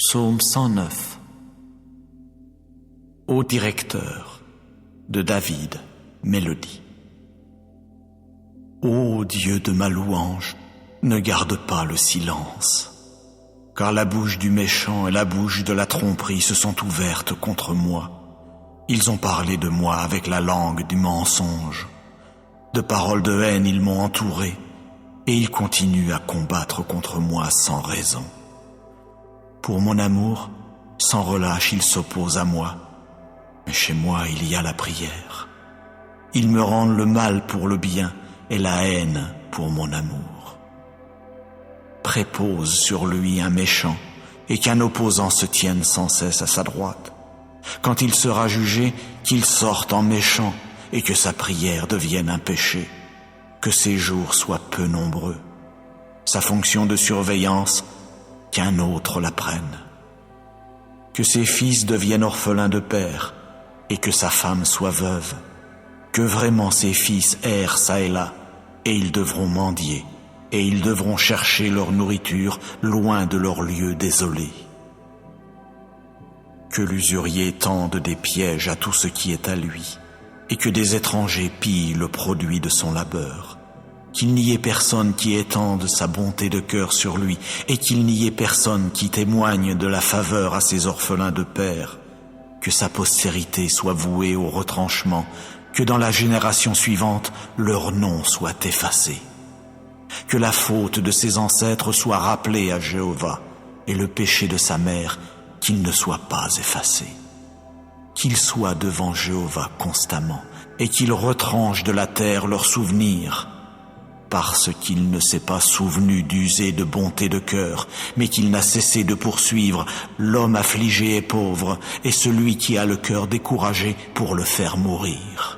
Psaume 109. Ô directeur, de David, mélodie. Ô Dieu de ma louange, ne garde pas le silence, car la bouche du méchant et la bouche de la tromperie se sont ouvertes contre moi. Ils ont parlé de moi avec la langue du mensonge. De paroles de haine ils m'ont entouré, et ils continuent à combattre contre moi sans raison. Pour mon amour, sans relâche, ils s'opposent à moi. Mais chez moi, il y a la prière. Ils me rendent le mal pour le bien et la haine pour mon amour. Prépose sur lui un méchant et qu'un opposant se tienne sans cesse à sa droite. Quand il sera jugé, qu'il sorte en méchant et que sa prière devienne un péché, que ses jours soient peu nombreux. Sa fonction de surveillance, qu'un autre la prenne. Que ses fils deviennent orphelins de père et que sa femme soit veuve. Que vraiment ses fils errent çà et là et ils devront mendier et ils devront chercher leur nourriture loin de leur lieu désolé. Que l'usurier tende des pièges à tout ce qui est à lui et que des étrangers pillent le produit de son labeur. Qu'il n'y ait personne qui étende sa bonté de cœur sur lui, et qu'il n'y ait personne qui témoigne de la faveur à ses orphelins de père. Que sa postérité soit vouée au retranchement, que dans la génération suivante, leur nom soit effacé. Que la faute de ses ancêtres soit rappelée à Jéhovah, et le péché de sa mère, qu'il ne soit pas effacé. Qu'il soit devant Jéhovah constamment, et qu'il retranche de la terre leurs souvenirs, parce qu'il ne s'est pas souvenu d'user de bonté de cœur, mais qu'il n'a cessé de poursuivre l'homme affligé et pauvre, et celui qui a le cœur découragé pour le faire mourir.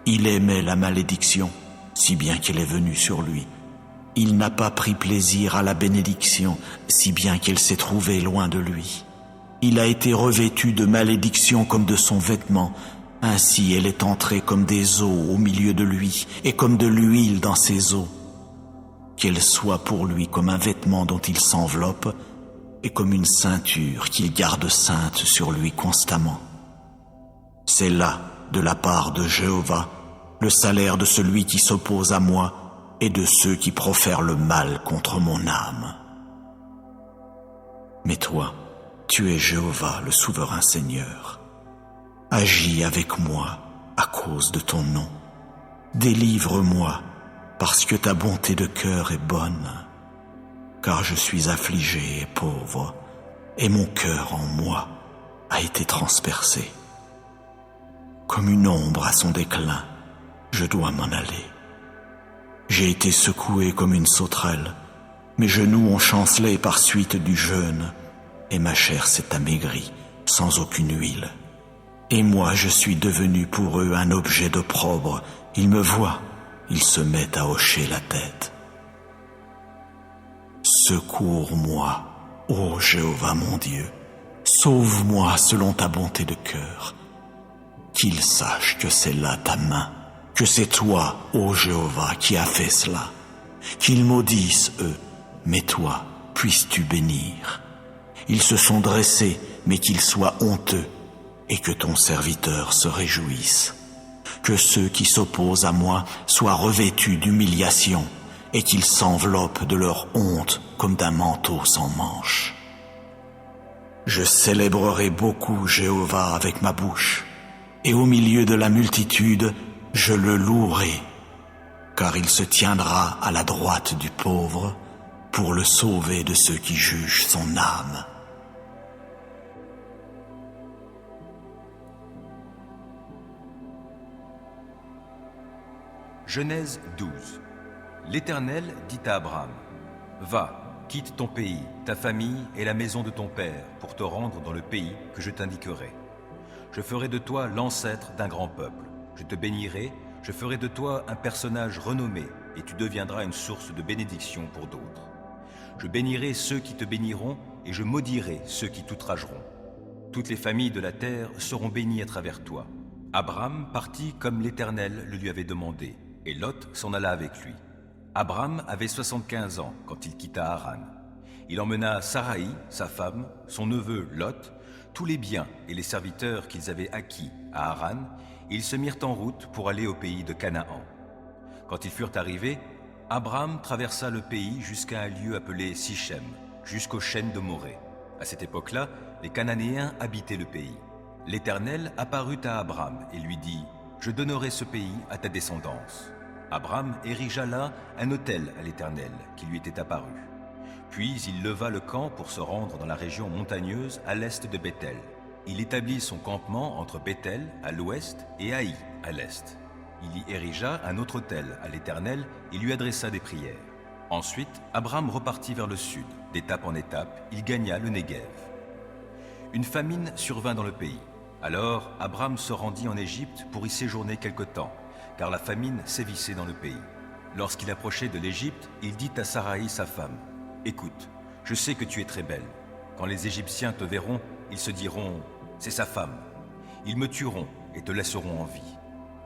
Il aimait la malédiction, si bien qu'elle est venue sur lui. Il n'a pas pris plaisir à la bénédiction, si bien qu'elle s'est trouvée loin de lui. Il a été revêtu de malédiction comme de son vêtement. Ainsi elle est entrée comme des eaux au milieu de lui, et comme de l'huile dans ses os. Qu'elle soit pour lui comme un vêtement dont il s'enveloppe, et comme une ceinture qu'il garde sainte sur lui constamment. C'est là, de la part de Jéhovah, le salaire de celui qui s'oppose à moi, et de ceux qui profèrent le mal contre mon âme. Mais toi, tu es Jéhovah, le souverain Seigneur. Agis avec moi à cause de ton nom. Délivre-moi parce que ta bonté de cœur est bonne. Car je suis affligé et pauvre, et mon cœur en moi a été transpercé. Comme une ombre à son déclin, je dois m'en aller. J'ai été secoué comme une sauterelle, mes genoux ont chancelé par suite du jeûne, et ma chair s'est amaigrie sans aucune huile. Et moi je suis devenu pour eux un objet d'opprobre. Ils me voient, ils se mettent à hocher la tête. Secours-moi, ô Jéhovah mon Dieu, sauve-moi selon ta bonté de cœur. Qu'ils sachent que c'est là ta main, que c'est toi, ô Jéhovah, qui as fait cela. Qu'ils maudissent eux, mais toi, puisses-tu bénir. Ils se sont dressés, mais qu'ils soient honteux, et que ton serviteur se réjouisse. Que ceux qui s'opposent à moi soient revêtus d'humiliation, et qu'ils s'enveloppent de leur honte comme d'un manteau sans manches. Je célébrerai beaucoup Jéhovah avec ma bouche, et au milieu de la multitude, je le louerai, car il se tiendra à la droite du pauvre pour le sauver de ceux qui jugent son âme. Genèse 12. L'Éternel dit à Abraham, « Va, quitte ton pays, ta famille et la maison de ton père, pour te rendre dans le pays que je t'indiquerai. Je ferai de toi l'ancêtre d'un grand peuple. Je te bénirai, je ferai de toi un personnage renommé, et tu deviendras une source de bénédiction pour d'autres. Je bénirai ceux qui te béniront, et je maudirai ceux qui t'outrageront. Toutes les familles de la terre seront bénies à travers toi. » Abraham partit comme l'Éternel le lui avait demandé, et Lot s'en alla avec lui. Abraham avait 75 ans quand il quitta Haran. Il emmena Saraï, sa femme, son neveu Lot, tous les biens et les serviteurs qu'ils avaient acquis à Haran, et ils se mirent en route pour aller au pays de Canaan. Quand ils furent arrivés, Abraham traversa le pays jusqu'à un lieu appelé Sichem, jusqu'aux chênes de Morée. À cette époque-là, les Cananéens habitaient le pays. L'Éternel apparut à Abraham et lui dit « Je donnerai ce pays à ta descendance. » Abraham érigea là un autel à l'Éternel qui lui était apparu. Puis il leva le camp pour se rendre dans la région montagneuse à l'est de Béthel. Il établit son campement entre Béthel à l'ouest et Haï à l'est. Il y érigea un autre autel à l'Éternel et lui adressa des prières. Ensuite, Abraham repartit vers le sud. D'étape en étape, il gagna le Néguev. Une famine survint dans le pays. Alors Abraham se rendit en Égypte pour y séjourner quelque temps, car la famine sévissait dans le pays. Lorsqu'il approchait de l'Égypte, il dit à Saraï sa femme, « Écoute, je sais que tu es très belle. Quand les Égyptiens te verront, ils se diront, c'est sa femme. Ils me tueront et te laisseront en vie.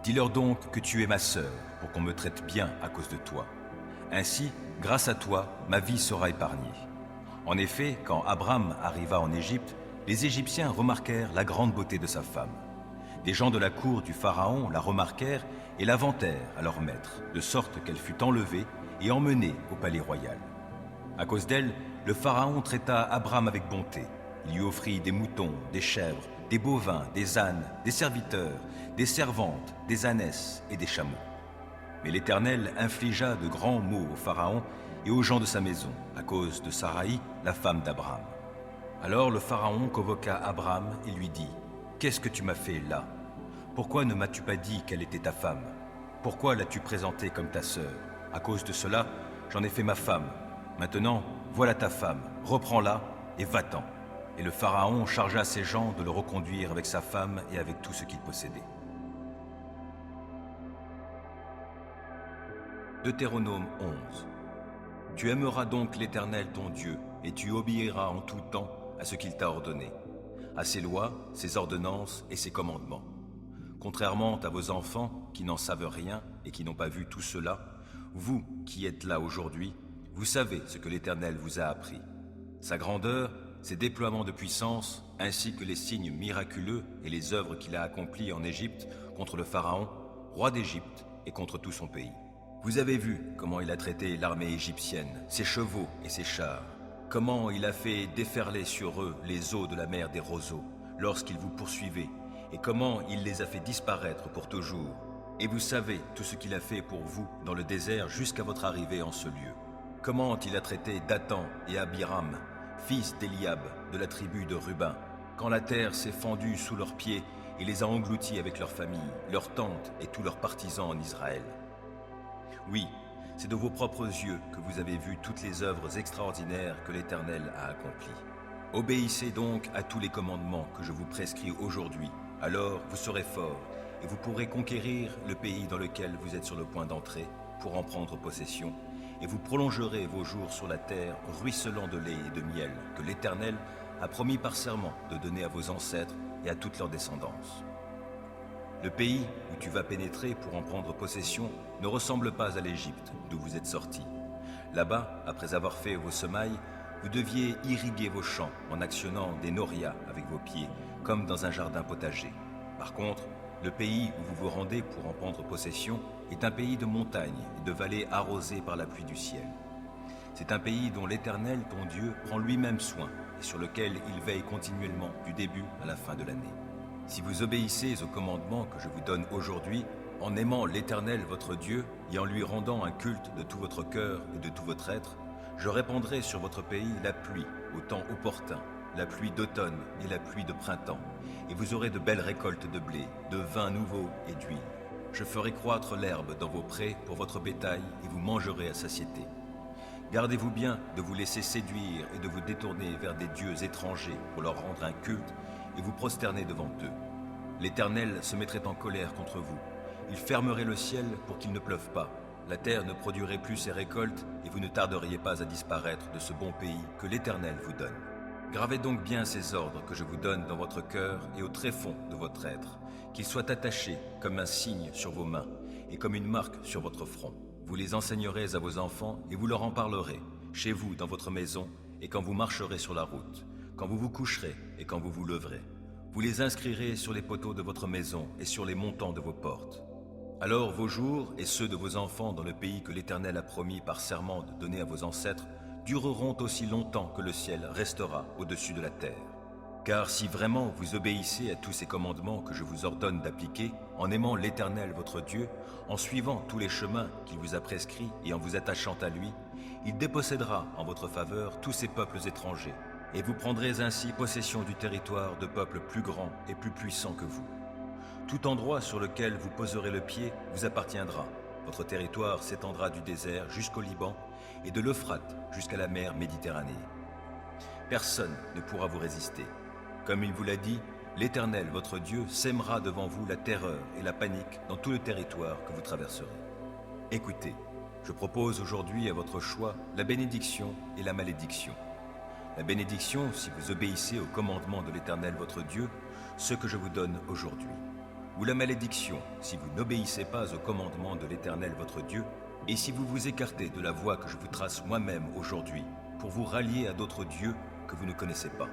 Dis-leur donc que tu es ma sœur, pour qu'on me traite bien à cause de toi. Ainsi, grâce à toi, ma vie sera épargnée. » En effet, quand Abraham arriva en Égypte, les Égyptiens remarquèrent la grande beauté de sa femme. Des gens de la cour du Pharaon la remarquèrent et la vantèrent à leur maître, de sorte qu'elle fut enlevée et emmenée au palais royal. À cause d'elle, le Pharaon traita Abraham avec bonté. Il lui offrit des moutons, des chèvres, des bovins, des ânes, des serviteurs, des servantes, des ânesses et des chameaux. Mais l'Éternel infligea de grands maux au Pharaon et aux gens de sa maison, à cause de Saraï, la femme d'Abraham. Alors le Pharaon convoqua Abraham et lui dit, « Qu'est-ce que tu m'as fait là? Pourquoi ne m'as-tu pas dit qu'elle était ta femme? Pourquoi l'as-tu présentée comme ta sœur? À cause de cela, j'en ai fait ma femme. Maintenant, voilà ta femme, reprends-la et va-t'en. » Et le Pharaon chargea ses gens de le reconduire avec sa femme et avec tout ce qu'il possédait. Deutéronome 11. Tu aimeras donc l'Éternel ton Dieu, et tu obéiras en tout temps à ce qu'il t'a ordonné, à ses lois, ses ordonnances et ses commandements. Contrairement à vos enfants qui n'en savent rien et qui n'ont pas vu tout cela, vous qui êtes là aujourd'hui, vous savez ce que l'Éternel vous a appris. Sa grandeur, ses déploiements de puissance, ainsi que les signes miraculeux et les œuvres qu'il a accomplies en Égypte contre le Pharaon, roi d'Égypte, et contre tout son pays. Vous avez vu comment il a traité l'armée égyptienne, ses chevaux et ses chars, comment il a fait déferler sur eux les eaux de la mer des roseaux lorsqu'il vous poursuivait, et comment il les a fait disparaître pour toujours. Et vous savez tout ce qu'il a fait pour vous dans le désert jusqu'à votre arrivée en ce lieu. Comment il a traité Dathan et Abiram, fils d'Eliab de la tribu de Ruben, quand la terre s'est fendue sous leurs pieds et les a engloutis avec leurs familles, leurs tentes et tous leurs partisans en Israël. Oui, c'est de vos propres yeux que vous avez vu toutes les œuvres extraordinaires que l'Éternel a accomplies. Obéissez donc à tous les commandements que je vous prescris aujourd'hui, alors vous serez forts et vous pourrez conquérir le pays dans lequel vous êtes sur le point d'entrer pour en prendre possession, et vous prolongerez vos jours sur la terre ruisselant de lait et de miel que l'Éternel a promis par serment de donner à vos ancêtres et à toute leur descendance. Le pays où tu vas pénétrer pour en prendre possession ne ressemble pas à l'Égypte d'où vous êtes sortis. Là-bas, après avoir fait vos semailles, vous deviez irriguer vos champs en actionnant des norias avec vos pieds, comme dans un jardin potager. Par contre, le pays où vous vous rendez pour en prendre possession est un pays de montagnes et de vallées arrosées par la pluie du ciel. C'est un pays dont l'Éternel, ton Dieu, prend lui-même soin et sur lequel il veille continuellement du début à la fin de l'année. Si vous obéissez aux commandements que je vous donne aujourd'hui, en aimant l'Éternel votre Dieu et en lui rendant un culte de tout votre cœur et de tout votre être, je répandrai sur votre pays la pluie au temps opportun, la pluie d'automne et la pluie de printemps, et vous aurez de belles récoltes de blé, de vin nouveau et d'huile. Je ferai croître l'herbe dans vos prés pour votre bétail et vous mangerez à satiété. Gardez-vous bien de vous laisser séduire et de vous détourner vers des dieux étrangers pour leur rendre un culte et vous prosterner devant eux. L'Éternel se mettrait en colère contre vous. Il fermerait le ciel pour qu'il ne pleuve pas. La terre ne produirait plus ses récoltes et vous ne tarderiez pas à disparaître de ce bon pays que l'Éternel vous donne. Gravez donc bien ces ordres que je vous donne dans votre cœur et au tréfonds de votre être, qu'ils soient attachés comme un signe sur vos mains et comme une marque sur votre front. Vous les enseignerez à vos enfants et vous leur en parlerez, chez vous dans votre maison et quand vous marcherez sur la route, quand vous vous coucherez et quand vous vous leverez. Vous les inscrirez sur les poteaux de votre maison et sur les montants de vos portes. Alors vos jours et ceux de vos enfants dans le pays que l'Éternel a promis par serment de donner à vos ancêtres dureront aussi longtemps que le ciel restera au-dessus de la terre. Car si vraiment vous obéissez à tous ces commandements que je vous ordonne d'appliquer, en aimant l'Éternel votre Dieu, en suivant tous les chemins qu'il vous a prescrits et en vous attachant à lui, il dépossédera en votre faveur tous ces peuples étrangers, et vous prendrez ainsi possession du territoire de peuples plus grands et plus puissants que vous. Tout endroit sur lequel vous poserez le pied vous appartiendra. Votre territoire s'étendra du désert jusqu'au Liban et de l'Euphrate jusqu'à la mer Méditerranée. Personne ne pourra vous résister. Comme il vous l'a dit, l'Éternel, votre Dieu, sèmera devant vous la terreur et la panique dans tout le territoire que vous traverserez. Écoutez, je propose aujourd'hui à votre choix la bénédiction et la malédiction. La bénédiction, si vous obéissez au commandement de l'Éternel, votre Dieu, ce que je vous donne aujourd'hui. Ou la malédiction, si vous n'obéissez pas au commandement de l'Éternel, votre Dieu, et si vous vous écartez de la voie que je vous trace moi-même aujourd'hui, pour vous rallier à d'autres dieux que vous ne connaissez pas.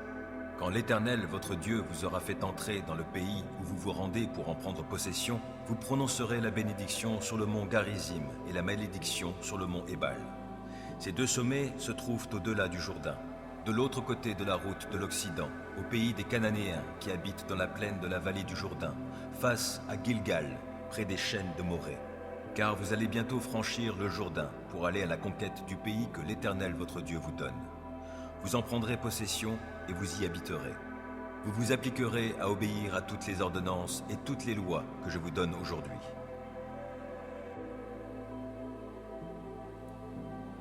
Quand l'Éternel, votre Dieu, vous aura fait entrer dans le pays où vous vous rendez pour en prendre possession, vous prononcerez la bénédiction sur le mont Garizim et la malédiction sur le mont Ébal. Ces deux sommets se trouvent au-delà du Jourdain, de l'autre côté de la route de l'Occident, au pays des Cananéens qui habitent dans la plaine de la vallée du Jourdain, face à Gilgal, près des chênes de Morée. Car vous allez bientôt franchir le Jourdain pour aller à la conquête du pays que l'Éternel votre Dieu vous donne. Vous en prendrez possession et vous y habiterez. Vous vous appliquerez à obéir à toutes les ordonnances et toutes les lois que je vous donne aujourd'hui.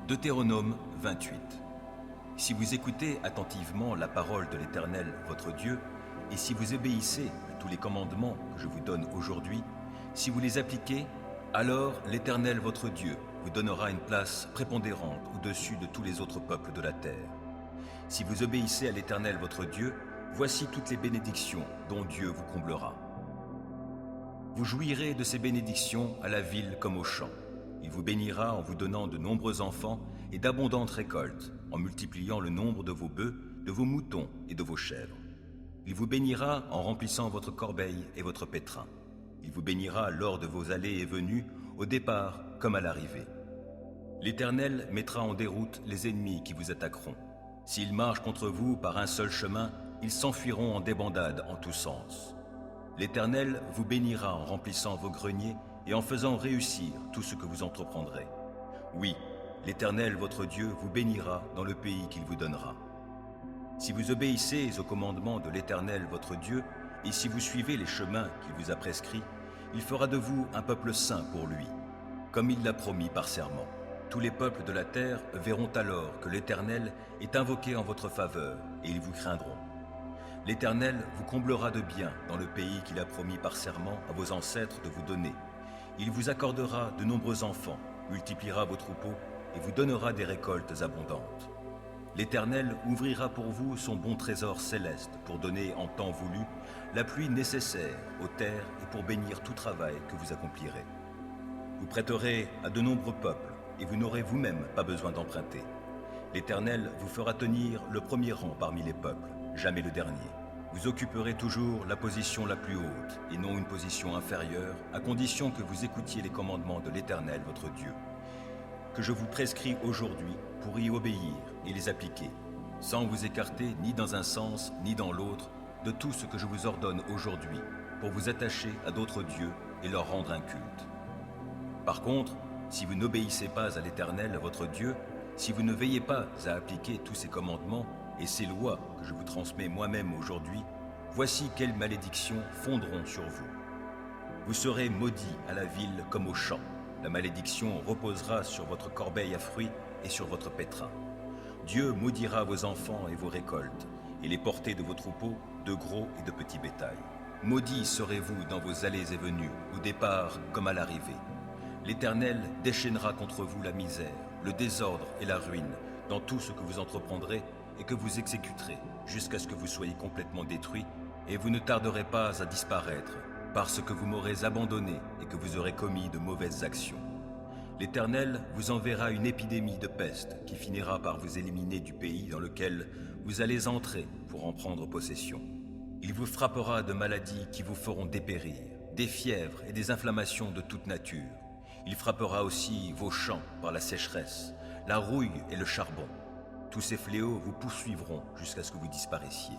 Deutéronome 28. Si vous écoutez attentivement la parole de l'Éternel, votre Dieu, et si vous obéissez à tous les commandements que je vous donne aujourd'hui, si vous les appliquez, alors l'Éternel, votre Dieu, vous donnera une place prépondérante au-dessus de tous les autres peuples de la terre. Si vous obéissez à l'Éternel, votre Dieu, voici toutes les bénédictions dont Dieu vous comblera. Vous jouirez de ces bénédictions à la ville comme au champ. Il vous bénira en vous donnant de nombreux enfants et d'abondantes récoltes, en multipliant le nombre de vos bœufs, de vos moutons et de vos chèvres. Il vous bénira en remplissant votre corbeille et votre pétrin. Il vous bénira lors de vos allées et venues, au départ comme à l'arrivée. L'Éternel mettra en déroute les ennemis qui vous attaqueront. S'ils marchent contre vous par un seul chemin, ils s'enfuiront en débandade en tous sens. L'Éternel vous bénira en remplissant vos greniers et en faisant réussir tout ce que vous entreprendrez. Oui, l'Éternel, votre Dieu, vous bénira dans le pays qu'il vous donnera. Si vous obéissez aux commandements de l'Éternel, votre Dieu, et si vous suivez les chemins qu'il vous a prescrits, il fera de vous un peuple saint pour lui, comme il l'a promis par serment. Tous les peuples de la terre verront alors que l'Éternel est invoqué en votre faveur, et ils vous craindront. L'Éternel vous comblera de biens dans le pays qu'il a promis par serment à vos ancêtres de vous donner. Il vous accordera de nombreux enfants, multipliera vos troupeaux, et vous donnera des récoltes abondantes. L'Éternel ouvrira pour vous son bon trésor céleste pour donner en temps voulu la pluie nécessaire aux terres et pour bénir tout travail que vous accomplirez. Vous prêterez à de nombreux peuples et vous n'aurez vous-même pas besoin d'emprunter. L'Éternel vous fera tenir le premier rang parmi les peuples, jamais le dernier. Vous occuperez toujours la position la plus haute et non une position inférieure, à condition que vous écoutiez les commandements de l'Éternel votre Dieu, que je vous prescris aujourd'hui pour y obéir et les appliquer, sans vous écarter ni dans un sens ni dans l'autre de tout ce que je vous ordonne aujourd'hui, pour vous attacher à d'autres dieux et leur rendre un culte. Par contre, si vous n'obéissez pas à l'Éternel votre Dieu, si vous ne veillez pas à appliquer tous ces commandements et ces lois que je vous transmets moi-même aujourd'hui, voici quelles malédictions fondront sur vous. Vous serez maudits à la ville comme au champ. La malédiction reposera sur votre corbeille à fruits et sur votre pétrin. Dieu maudira vos enfants et vos récoltes, et les portées de vos troupeaux, de gros et de petits bétails. Maudits serez-vous dans vos allées et venues, au départ comme à l'arrivée. L'Éternel déchaînera contre vous la misère, le désordre et la ruine, dans tout ce que vous entreprendrez et que vous exécuterez, jusqu'à ce que vous soyez complètement détruits, et vous ne tarderez pas à disparaître, parce que vous m'aurez abandonné et que vous aurez commis de mauvaises actions. L'Éternel vous enverra une épidémie de peste qui finira par vous éliminer du pays dans lequel vous allez entrer pour en prendre possession. Il vous frappera de maladies qui vous feront dépérir, des fièvres et des inflammations de toute nature. Il frappera aussi vos champs par la sécheresse, la rouille et le charbon. Tous ces fléaux vous poursuivront jusqu'à ce que vous disparaissiez.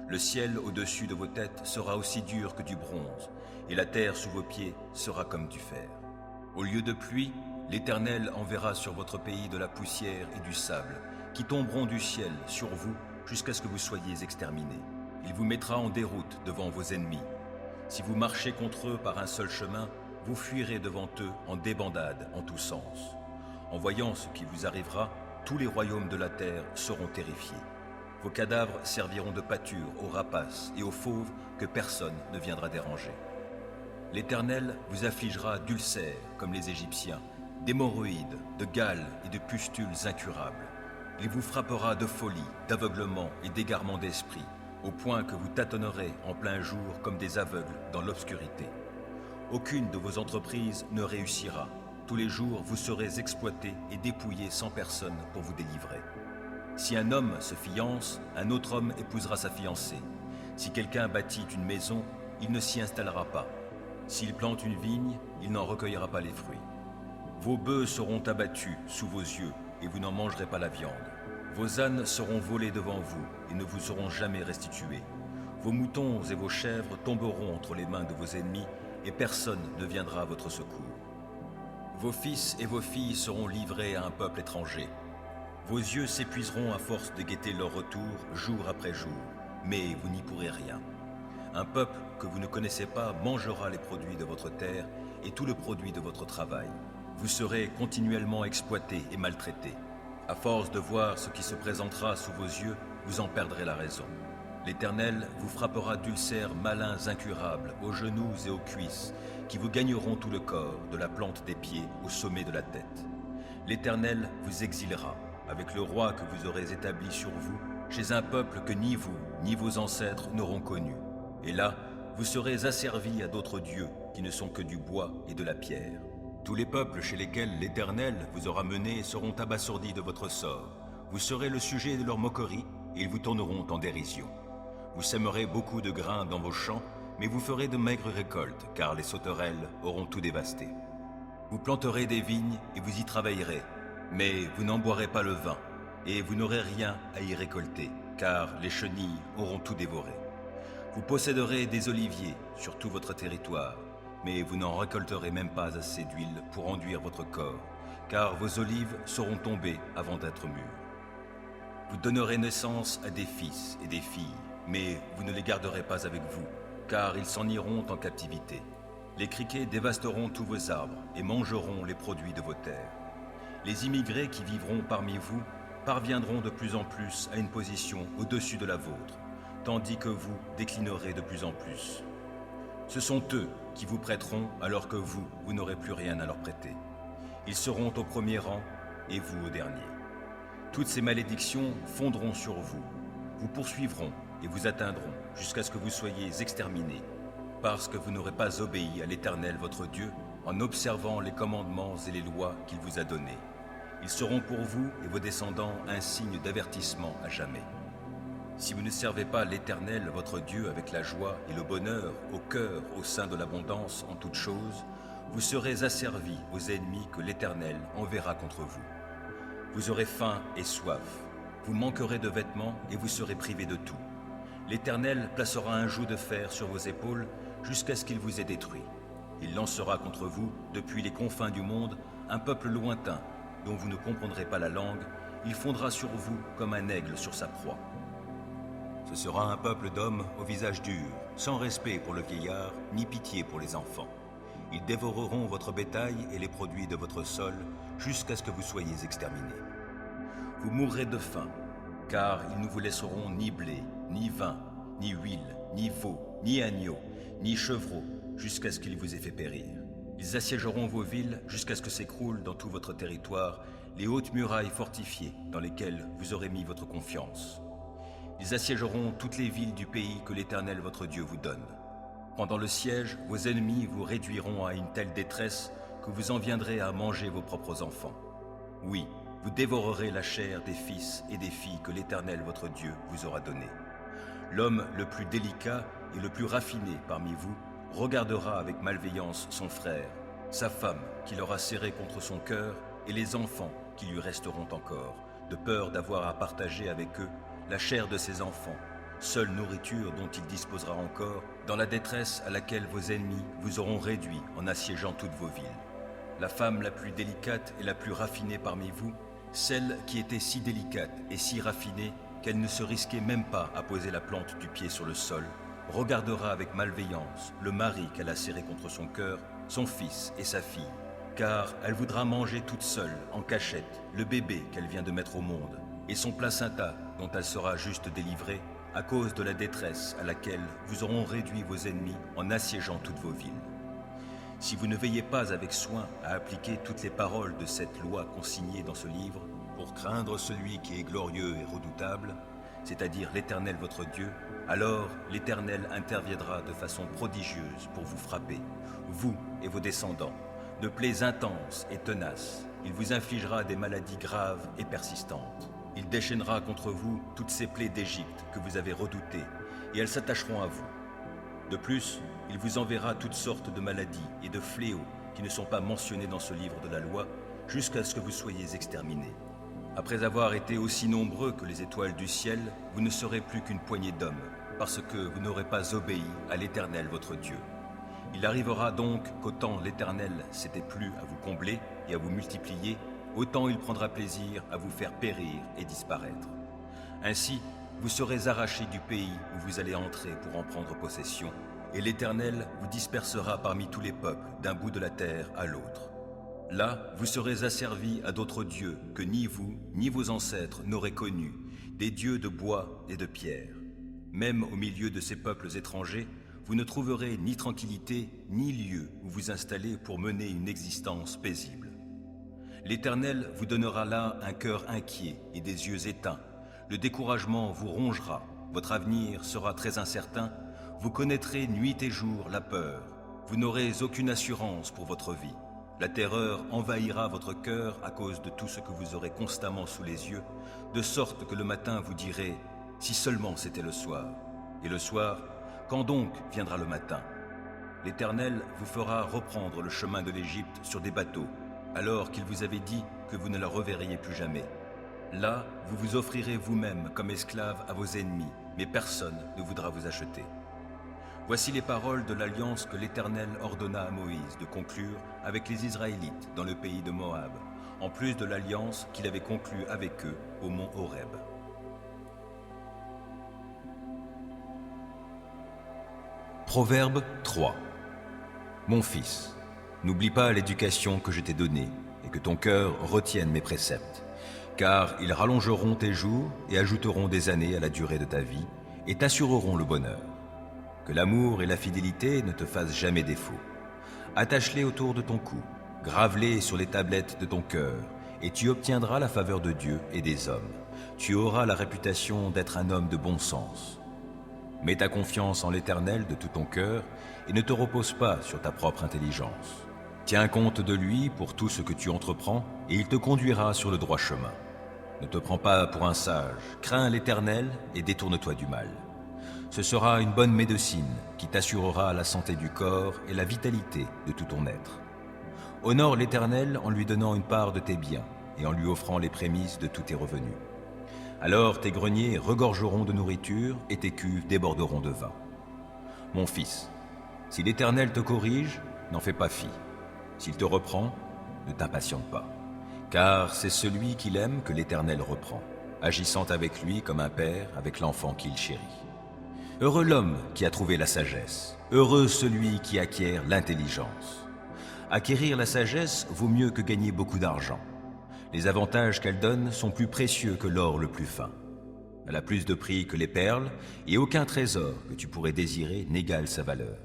Le ciel au-dessus de vos têtes sera aussi dur que du bronze, et la terre sous vos pieds sera comme du fer. Au lieu de pluie, l'Éternel enverra sur votre pays de la poussière et du sable, qui tomberont du ciel sur vous jusqu'à ce que vous soyez exterminés. Il vous mettra en déroute devant vos ennemis. Si vous marchez contre eux par un seul chemin, vous fuirez devant eux en débandade en tous sens. En voyant ce qui vous arrivera, tous les royaumes de la terre seront terrifiés. Vos cadavres serviront de pâture aux rapaces et aux fauves que personne ne viendra déranger. L'Éternel vous affligera d'ulcères comme les Égyptiens, d'hémorroïdes, de gales et de pustules incurables. Il vous frappera de folie, d'aveuglement et d'égarement d'esprit, au point que vous tâtonnerez en plein jour comme des aveugles dans l'obscurité. Aucune de vos entreprises ne réussira. Tous les jours, vous serez exploités et dépouillés sans personne pour vous délivrer. Si un homme se fiance, un autre homme épousera sa fiancée. Si quelqu'un bâtit une maison, il ne s'y installera pas. S'il plante une vigne, il n'en recueillera pas les fruits. Vos bœufs seront abattus sous vos yeux et vous n'en mangerez pas la viande. Vos ânes seront volés devant vous et ne vous seront jamais restitués. Vos moutons et vos chèvres tomberont entre les mains de vos ennemis et personne ne viendra à votre secours. Vos fils et vos filles seront livrés à un peuple étranger. Vos yeux s'épuiseront à force de guetter leur retour jour après jour, mais vous n'y pourrez rien. Un peuple que vous ne connaissez pas mangera les produits de votre terre et tout le produit de votre travail. Vous serez continuellement exploités et maltraités. À force de voir ce qui se présentera sous vos yeux, vous en perdrez la raison. L'Éternel vous frappera d'ulcères malins incurables aux genoux et aux cuisses, qui vous gagneront tout le corps, de la plante des pieds au sommet de la tête. L'Éternel vous exilera, avec le roi que vous aurez établi sur vous, chez un peuple que ni vous, ni vos ancêtres n'auront connu. Et là, vous serez asservis à d'autres dieux qui ne sont que du bois et de la pierre. Tous les peuples chez lesquels l'Éternel vous aura mené seront abasourdis de votre sort. Vous serez le sujet de leur moquerie et ils vous tourneront en dérision. Vous sèmerez beaucoup de grains dans vos champs, mais vous ferez de maigres récoltes, car les sauterelles auront tout dévasté. Vous planterez des vignes et vous y travaillerez, mais vous n'en boirez pas le vin, et vous n'aurez rien à y récolter, car les chenilles auront tout dévoré. Vous posséderez des oliviers sur tout votre territoire, mais vous n'en récolterez même pas assez d'huile pour enduire votre corps, car vos olives seront tombées avant d'être mûres. Vous donnerez naissance à des fils et des filles, mais vous ne les garderez pas avec vous, car ils s'en iront en captivité. Les criquets dévasteront tous vos arbres et mangeront les produits de vos terres. Les immigrés qui vivront parmi vous parviendront de plus en plus à une position au-dessus de la vôtre, tandis que vous déclinerez de plus en plus. Ce sont eux qui vous prêteront alors que vous n'aurez plus rien à leur prêter. Ils seront au premier rang et vous au dernier. Toutes ces malédictions fondront sur vous, vous poursuivront et vous atteindront jusqu'à ce que vous soyez exterminés, parce que vous n'aurez pas obéi à l'Éternel votre Dieu en observant les commandements et les lois qu'il vous a donnés. Ils seront pour vous et vos descendants un signe d'avertissement à jamais. Si vous ne servez pas l'Éternel votre Dieu avec la joie et le bonheur au cœur au sein de l'abondance en toutes choses, vous serez asservis aux ennemis que l'Éternel enverra contre vous. Vous aurez faim et soif, vous manquerez de vêtements et vous serez privés de tout. L'Éternel placera un joug de fer sur vos épaules jusqu'à ce qu'il vous ait détruit. Il lancera contre vous, depuis les confins du monde, un peuple lointain dont vous ne comprendrez pas la langue. Il fondra sur vous comme un aigle sur sa proie. Ce sera un peuple d'hommes au visage dur, sans respect pour le vieillard, ni pitié pour les enfants. Ils dévoreront votre bétail et les produits de votre sol jusqu'à ce que vous soyez exterminés. Vous mourrez de faim, car ils ne vous laisseront ni blé, ni vin, ni huile, ni veau, ni agneau, ni chevreau, jusqu'à ce qu'ils vous aient fait périr. Ils assiégeront vos villes jusqu'à ce que s'écroulent dans tout votre territoire les hautes murailles fortifiées dans lesquelles vous aurez mis votre confiance. Ils assiégeront toutes les villes du pays que l'Éternel votre Dieu vous donne. Pendant le siège, vos ennemis vous réduiront à une telle détresse que vous en viendrez à manger vos propres enfants. Oui, vous dévorerez la chair des fils et des filles que l'Éternel votre Dieu vous aura donnés. L'homme le plus délicat et le plus raffiné parmi vous regardera avec malveillance son frère, sa femme qu'il aura serrée contre son cœur et les enfants qui lui resteront encore, de peur d'avoir à partager avec eux la chair de ses enfants, seule nourriture dont il disposera encore, dans la détresse à laquelle vos ennemis vous auront réduit en assiégeant toutes vos villes. La femme la plus délicate et la plus raffinée parmi vous, celle qui était si délicate et si raffinée qu'elle ne se risquait même pas à poser la plante du pied sur le sol, regardera avec malveillance le mari qu'elle a serré contre son cœur, son fils et sa fille, car elle voudra manger toute seule, en cachette, le bébé qu'elle vient de mettre au monde, et son placenta dont elle sera juste délivrée, à cause de la détresse à laquelle vous auront réduit vos ennemis en assiégeant toutes vos villes. Si vous ne veillez pas avec soin à appliquer toutes les paroles de cette loi consignée dans ce livre, pour craindre celui qui est glorieux et redoutable, c'est-à-dire l'Éternel votre Dieu, alors l'Éternel interviendra de façon prodigieuse pour vous frapper, vous et vos descendants, de plaies intenses et tenaces. Il vous infligera des maladies graves et persistantes. Il déchaînera contre vous toutes ces plaies d'Égypte que vous avez redoutées, et elles s'attacheront à vous. De plus, il vous enverra toutes sortes de maladies et de fléaux qui ne sont pas mentionnés dans ce livre de la loi, jusqu'à ce que vous soyez exterminés. Après avoir été aussi nombreux que les étoiles du ciel, vous ne serez plus qu'une poignée d'hommes, parce que vous n'aurez pas obéi à l'Éternel votre Dieu. Il arrivera donc qu'autant l'Éternel s'était plu à vous combler et à vous multiplier, autant il prendra plaisir à vous faire périr et disparaître. Ainsi, vous serez arrachés du pays où vous allez entrer pour en prendre possession, et l'Éternel vous dispersera parmi tous les peuples d'un bout de la terre à l'autre. Là, vous serez asservis à d'autres dieux que ni vous, ni vos ancêtres n'auraient connus, des dieux de bois et de pierre. Même au milieu de ces peuples étrangers, vous ne trouverez ni tranquillité, ni lieu où vous installer pour mener une existence paisible. L'Éternel vous donnera là un cœur inquiet et des yeux éteints. Le découragement vous rongera, votre avenir sera très incertain, vous connaîtrez nuit et jour la peur, vous n'aurez aucune assurance pour votre vie. La terreur envahira votre cœur à cause de tout ce que vous aurez constamment sous les yeux, de sorte que le matin vous direz « si seulement c'était le soir ». Et le soir, quand donc viendra le matin? L'Éternel vous fera reprendre le chemin de l'Égypte sur des bateaux, alors qu'il vous avait dit que vous ne la reverriez plus jamais. Là, vous vous offrirez vous-même comme esclave à vos ennemis, mais personne ne voudra vous acheter. Voici les paroles de l'alliance que l'Éternel ordonna à Moïse de conclure avec les Israélites dans le pays de Moab, en plus de l'alliance qu'il avait conclue avec eux au mont Horeb. Proverbe 3. Mon fils, n'oublie pas l'éducation que je t'ai donnée, et que ton cœur retienne mes préceptes, car ils rallongeront tes jours et ajouteront des années à la durée de ta vie, et t'assureront le bonheur. Que l'amour et la fidélité ne te fassent jamais défaut. Attache-les autour de ton cou, grave-les sur les tablettes de ton cœur, et tu obtiendras la faveur de Dieu et des hommes. Tu auras la réputation d'être un homme de bon sens. Mets ta confiance en l'Éternel de tout ton cœur, et ne te repose pas sur ta propre intelligence. Tiens compte de lui pour tout ce que tu entreprends, et il te conduira sur le droit chemin. Ne te prends pas pour un sage, crains l'Éternel et détourne-toi du mal. Ce sera une bonne médecine qui t'assurera la santé du corps et la vitalité de tout ton être. Honore l'Éternel en lui donnant une part de tes biens et en lui offrant les prémices de tous tes revenus. Alors tes greniers regorgeront de nourriture et tes cuves déborderont de vin. Mon fils, si l'Éternel te corrige, n'en fais pas fi. S'il te reprend, ne t'impatiente pas. Car c'est celui qu'il aime que l'Éternel reprend, agissant avec lui comme un père avec l'enfant qu'il chérit. Heureux l'homme qui a trouvé la sagesse, heureux celui qui acquiert l'intelligence. Acquérir la sagesse vaut mieux que gagner beaucoup d'argent. Les avantages qu'elle donne sont plus précieux que l'or le plus fin. Elle a plus de prix que les perles, et aucun trésor que tu pourrais désirer n'égale sa valeur.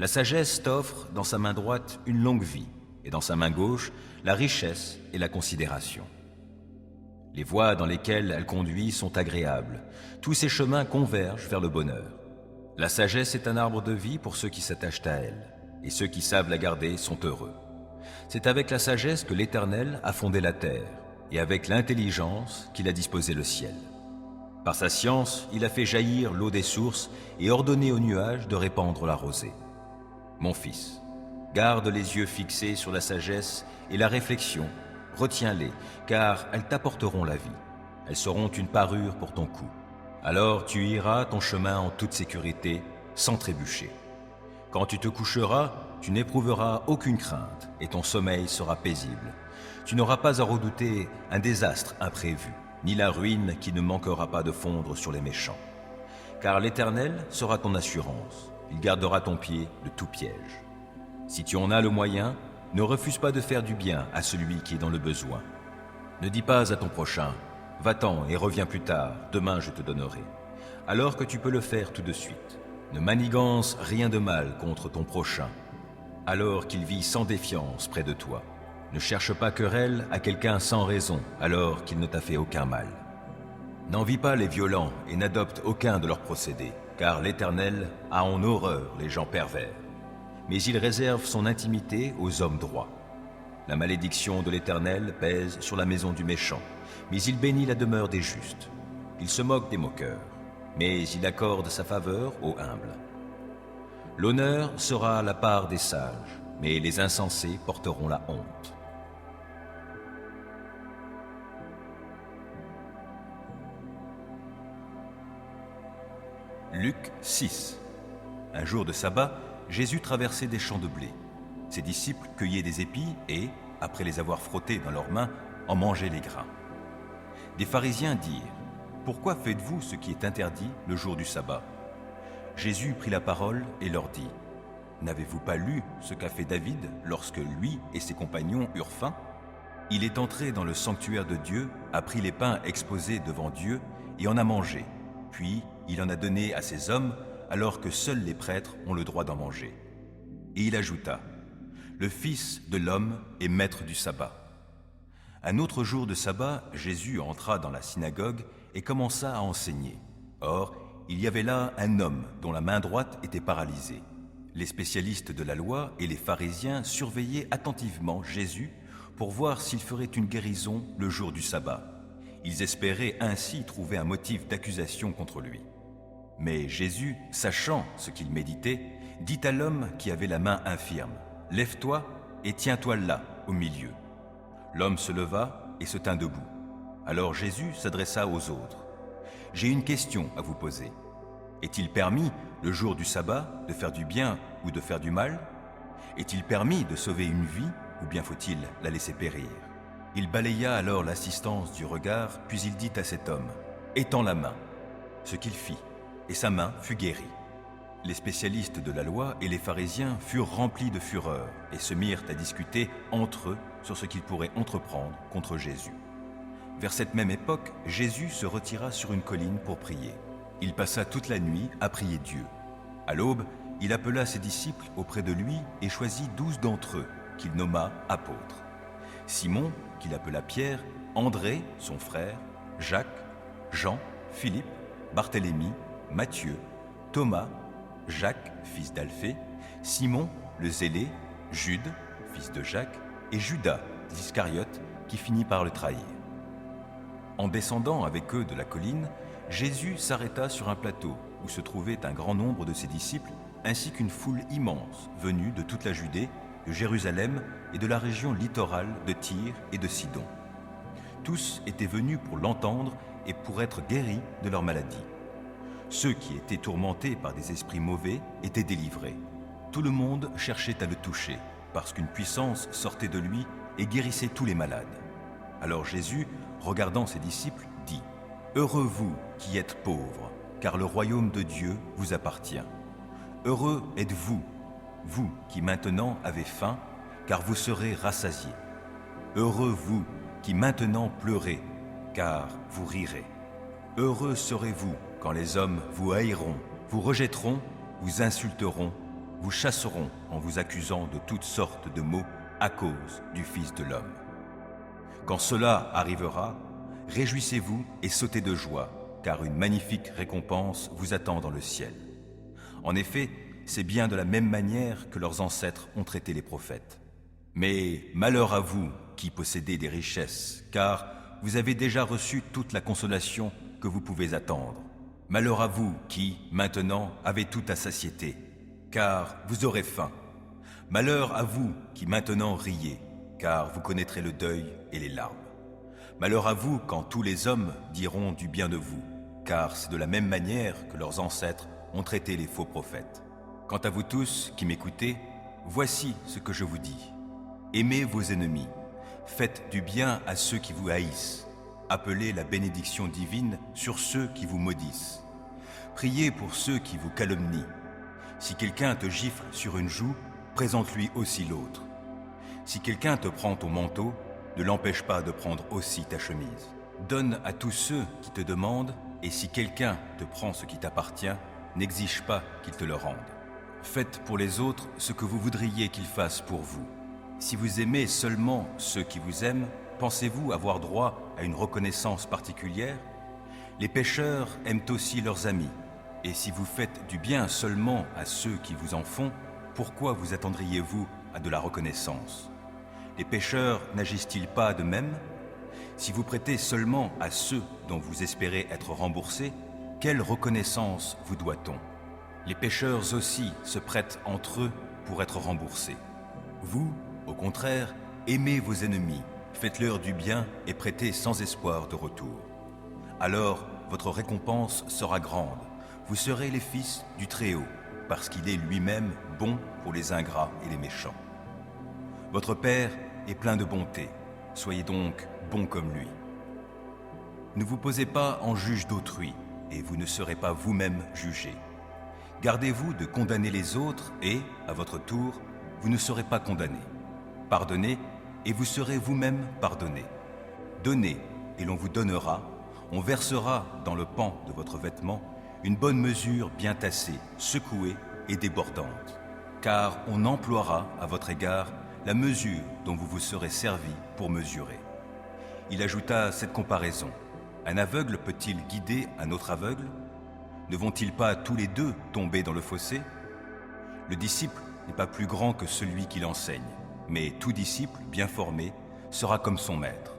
La sagesse t'offre dans sa main droite une longue vie, et dans sa main gauche la richesse et la considération. Les voies dans lesquelles elle conduit sont agréables. Tous ses chemins convergent vers le bonheur. La sagesse est un arbre de vie pour ceux qui s'attachent à elle, et ceux qui savent la garder sont heureux. C'est avec la sagesse que l'Éternel a fondé la terre, et avec l'intelligence qu'il a disposé le ciel. Par sa science, il a fait jaillir l'eau des sources et ordonné aux nuages de répandre la rosée. Mon fils, garde les yeux fixés sur la sagesse et la réflexion, retiens-les, car elles t'apporteront la vie. Elles seront une parure pour ton cou. Alors tu iras ton chemin en toute sécurité, sans trébucher. Quand tu te coucheras, tu n'éprouveras aucune crainte et ton sommeil sera paisible. Tu n'auras pas à redouter un désastre imprévu, ni la ruine qui ne manquera pas de fondre sur les méchants. Car l'Éternel sera ton assurance, il gardera ton pied de tout piège. Si tu en as le moyen, ne refuse pas de faire du bien à celui qui est dans le besoin. Ne dis pas à ton prochain, « Va-t'en et reviens plus tard, demain je te donnerai », alors que tu peux le faire tout de suite. Ne manigance rien de mal contre ton prochain, alors qu'il vit sans défiance près de toi. Ne cherche pas querelle à quelqu'un sans raison, alors qu'il ne t'a fait aucun mal. N'envie pas les violents et n'adopte aucun de leurs procédés, car l'Éternel a en horreur les gens pervers. Mais il réserve son intimité aux hommes droits. La malédiction de l'Éternel pèse sur la maison du méchant, mais il bénit la demeure des justes. Il se moque des moqueurs, mais il accorde sa faveur aux humbles. L'honneur sera la part des sages, mais les insensés porteront la honte. Luc 6. Un jour de sabbat, Jésus traversait des champs de blé. Ses disciples cueillaient des épis et, après les avoir frottés dans leurs mains, en mangeaient les grains. Des pharisiens dirent : « Pourquoi faites-vous ce qui est interdit le jour du sabbat ?» Jésus prit la parole et leur dit : « N'avez-vous pas lu ce qu'a fait David lorsque lui et ses compagnons eurent faim ? Il est entré dans le sanctuaire de Dieu, a pris les pains exposés devant Dieu et en a mangé. Puis il en a donné à ses hommes, alors que seuls les prêtres ont le droit d'en manger. » Et il ajouta : « Le Fils de l'homme est maître du sabbat. » Un autre jour de sabbat, Jésus entra dans la synagogue et commença à enseigner. Or, il y avait là un homme dont la main droite était paralysée. Les spécialistes de la loi et les pharisiens surveillaient attentivement Jésus pour voir s'il ferait une guérison le jour du sabbat. Ils espéraient ainsi trouver un motif d'accusation contre lui. Mais Jésus, sachant ce qu'il méditait, dit à l'homme qui avait la main infirme : « Lève-toi et tiens-toi là, au milieu. » L'homme se leva et se tint debout. Alors Jésus s'adressa aux autres : « J'ai une question à vous poser. Est-il permis, le jour du sabbat, de faire du bien ou de faire du mal ? Est-il permis de sauver une vie ou bien faut-il la laisser périr ?» Il balaya alors l'assistance du regard, puis il dit à cet homme : « Étends la main. » Ce qu'il fit, et sa main fut guérie. Les spécialistes de la loi et les pharisiens furent remplis de fureur et se mirent à discuter entre eux sur ce qu'ils pourraient entreprendre contre Jésus. Vers cette même époque, Jésus se retira sur une colline pour prier. Il passa toute la nuit à prier Dieu. À l'aube, il appela ses disciples auprès de lui et choisit 12 d'entre eux, qu'il nomma apôtres. Simon, qu'il appela Pierre, André, son frère, Jacques, Jean, Philippe, Barthélemy, Matthieu, Thomas, Jacques, fils d'Alphée, Simon, le zélé, Jude, fils de Jacques, et Judas, l'Iscariote, qui finit par le trahir. En descendant avec eux de la colline, Jésus s'arrêta sur un plateau où se trouvait un grand nombre de ses disciples, ainsi qu'une foule immense venue de toute la Judée, de Jérusalem et de la région littorale de Tyr et de Sidon. Tous étaient venus pour l'entendre et pour être guéris de leur maladie. Ceux qui étaient tourmentés par des esprits mauvais étaient délivrés. Tout le monde cherchait à le toucher, parce qu'une puissance sortait de lui et guérissait tous les malades. Alors Jésus, regardant ses disciples, dit : « Heureux vous qui êtes pauvres, car le royaume de Dieu vous appartient. Heureux êtes-vous, vous qui maintenant avez faim, car vous serez rassasiés. Heureux vous qui maintenant pleurez, car vous rirez. Heureux serez-vous quand les hommes vous haïront, vous rejetteront, vous insulteront, vous chasseront en vous accusant de toutes sortes de maux à cause du Fils de l'homme. Quand cela arrivera, réjouissez-vous et sautez de joie, car une magnifique récompense vous attend dans le ciel. En effet, c'est bien de la même manière que leurs ancêtres ont traité les prophètes. Mais malheur à vous qui possédez des richesses, car vous avez déjà reçu toute la consolation que vous pouvez attendre. Malheur à vous qui, maintenant, avez tout à satiété, car vous aurez faim. Malheur à vous qui maintenant riez, car vous connaîtrez le deuil et les larmes. Malheur à vous quand tous les hommes diront du bien de vous, car c'est de la même manière que leurs ancêtres ont traité les faux prophètes. Quant à vous tous qui m'écoutez, voici ce que je vous dis. Aimez vos ennemis, faites du bien à ceux qui vous haïssent, appelez la bénédiction divine sur ceux qui vous maudissent. Priez pour ceux qui vous calomnient. Si quelqu'un te gifle sur une joue, présente-lui aussi l'autre. Si quelqu'un te prend ton manteau, ne l'empêche pas de prendre aussi ta chemise. Donne à tous ceux qui te demandent, et si quelqu'un te prend ce qui t'appartient, n'exige pas qu'il te le rende. Faites pour les autres ce que vous voudriez qu'ils fassent pour vous. Si vous aimez seulement ceux qui vous aiment, pensez-vous avoir droit à une reconnaissance particulière? Les pécheurs aiment aussi leurs amis. Et si vous faites du bien seulement à ceux qui vous en font, pourquoi vous attendriez-vous à de la reconnaissance? Les pécheurs n'agissent-ils pas de même? Si vous prêtez seulement à ceux dont vous espérez être remboursés, quelle reconnaissance vous doit-on? Les pécheurs aussi se prêtent entre eux pour être remboursés. Vous, au contraire, aimez vos ennemis, faites-leur du bien et prêtez sans espoir de retour. Alors, votre récompense sera grande. Vous serez les fils du Très-Haut, parce qu'il est lui-même bon pour les ingrats et les méchants. Votre Père est plein de bonté, soyez donc bons comme lui. Ne vous posez pas en juge d'autrui, et vous ne serez pas vous-même jugés. Gardez-vous de condamner les autres et, à votre tour, vous ne serez pas condamnés. Pardonnez, et vous serez vous-même pardonnés. Donnez, et l'on vous donnera, on versera dans le pan de votre vêtement une bonne mesure bien tassée, secouée et débordante. Car on emploiera à votre égard la mesure dont vous vous serez servi pour mesurer. Il ajouta cette comparaison. Un aveugle peut-il guider un autre aveugle? Ne vont-ils pas tous les deux tomber dans le fossé? Le disciple n'est pas plus grand que celui qui l'enseigne, mais tout disciple bien formé sera comme son maître.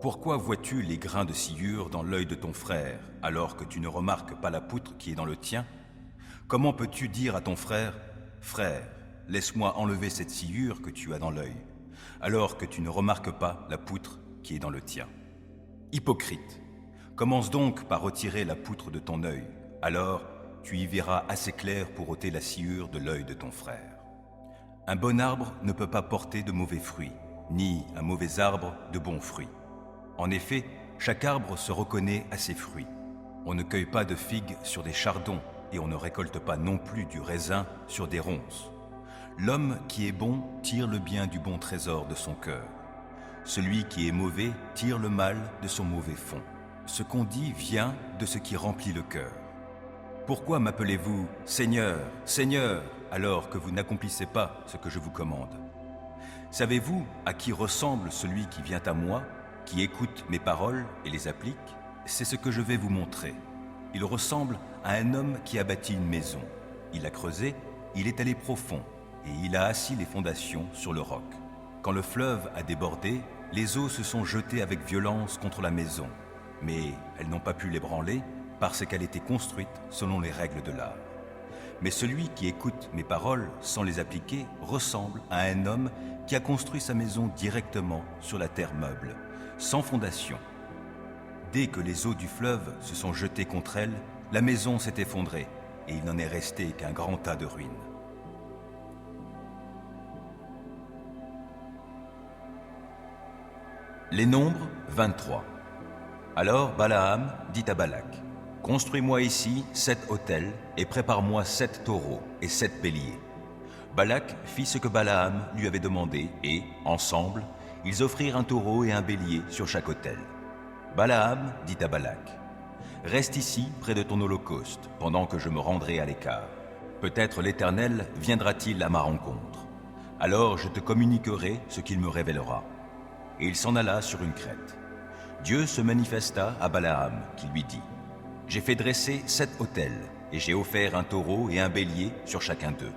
Pourquoi vois-tu les grains de sciure dans l'œil de ton frère, alors que tu ne remarques pas la poutre qui est dans le tien? Comment peux-tu dire à ton frère, « Frère, laisse-moi enlever cette sciure que tu as dans l'œil », alors que tu ne remarques pas la poutre qui est dans le tien? Hypocrite, commence donc par retirer la poutre de ton œil, alors tu y verras assez clair pour ôter la sciure de l'œil de ton frère. Un bon arbre ne peut pas porter de mauvais fruits, ni un mauvais arbre de bons fruits. En effet, chaque arbre se reconnaît à ses fruits. On ne cueille pas de figues sur des chardons et on ne récolte pas non plus du raisin sur des ronces. L'homme qui est bon tire le bien du bon trésor de son cœur. Celui qui est mauvais tire le mal de son mauvais fond. Ce qu'on dit vient de ce qui remplit le cœur. Pourquoi m'appelez-vous Seigneur, Seigneur, alors que vous n'accomplissez pas ce que je vous commande? Savez-vous à qui ressemble celui qui vient à moi, qui écoute mes paroles et les applique? C'est ce que je vais vous montrer. Il ressemble à un homme qui a bâti une maison. Il a creusé, il est allé profond, et il a assis les fondations sur le roc. Quand le fleuve a débordé, les eaux se sont jetées avec violence contre la maison, mais elles n'ont pas pu l'ébranler parce qu'elle était construite selon les règles de l'art. Mais celui qui écoute mes paroles sans les appliquer ressemble à un homme qui a construit sa maison directement sur la terre meuble, sans fondation. Dès que les eaux du fleuve se sont jetées contre elle, la maison s'est effondrée et il n'en est resté qu'un grand tas de ruines. Les Nombres 23. Alors Balaam dit à Balak, « Construis-moi ici 7 autels et prépare-moi 7 taureaux et 7 béliers. » Balak fit ce que Balaam lui avait demandé et, ensemble, ils offrirent un taureau et un bélier sur chaque autel. Balaam dit à Balak, « Reste ici près de ton holocauste pendant que je me rendrai à l'écart. Peut-être l'Éternel viendra-t-il à ma rencontre. Alors je te communiquerai ce qu'il me révélera. » Et il s'en alla sur une crête. Dieu se manifesta à Balaam, qui lui dit, « J'ai fait dresser 7 autels, et j'ai offert un taureau et un bélier sur chacun d'eux. »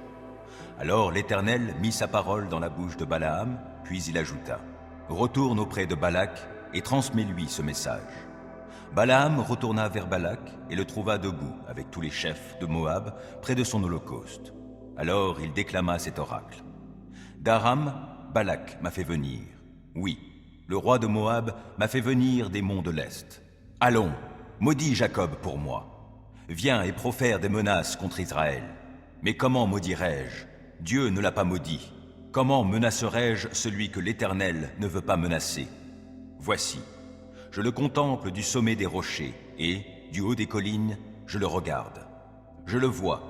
Alors l'Éternel mit sa parole dans la bouche de Balaam, puis il ajouta, « Retourne auprès de Balak et transmets-lui ce message. » Balaam retourna vers Balak et le trouva debout avec tous les chefs de Moab près de son holocauste. Alors il déclama cet oracle. « D'Aram, Balak m'a fait venir. Oui, le roi de Moab m'a fait venir des monts de l'Est. Allons, maudis Jacob pour moi. Viens et profère des menaces contre Israël. Mais comment maudirais-je? Dieu ne l'a pas maudit. Comment menacerais-je celui que l'Éternel ne veut pas menacer? Voici, je le contemple du sommet des rochers, et, du haut des collines, je le regarde. Je le vois,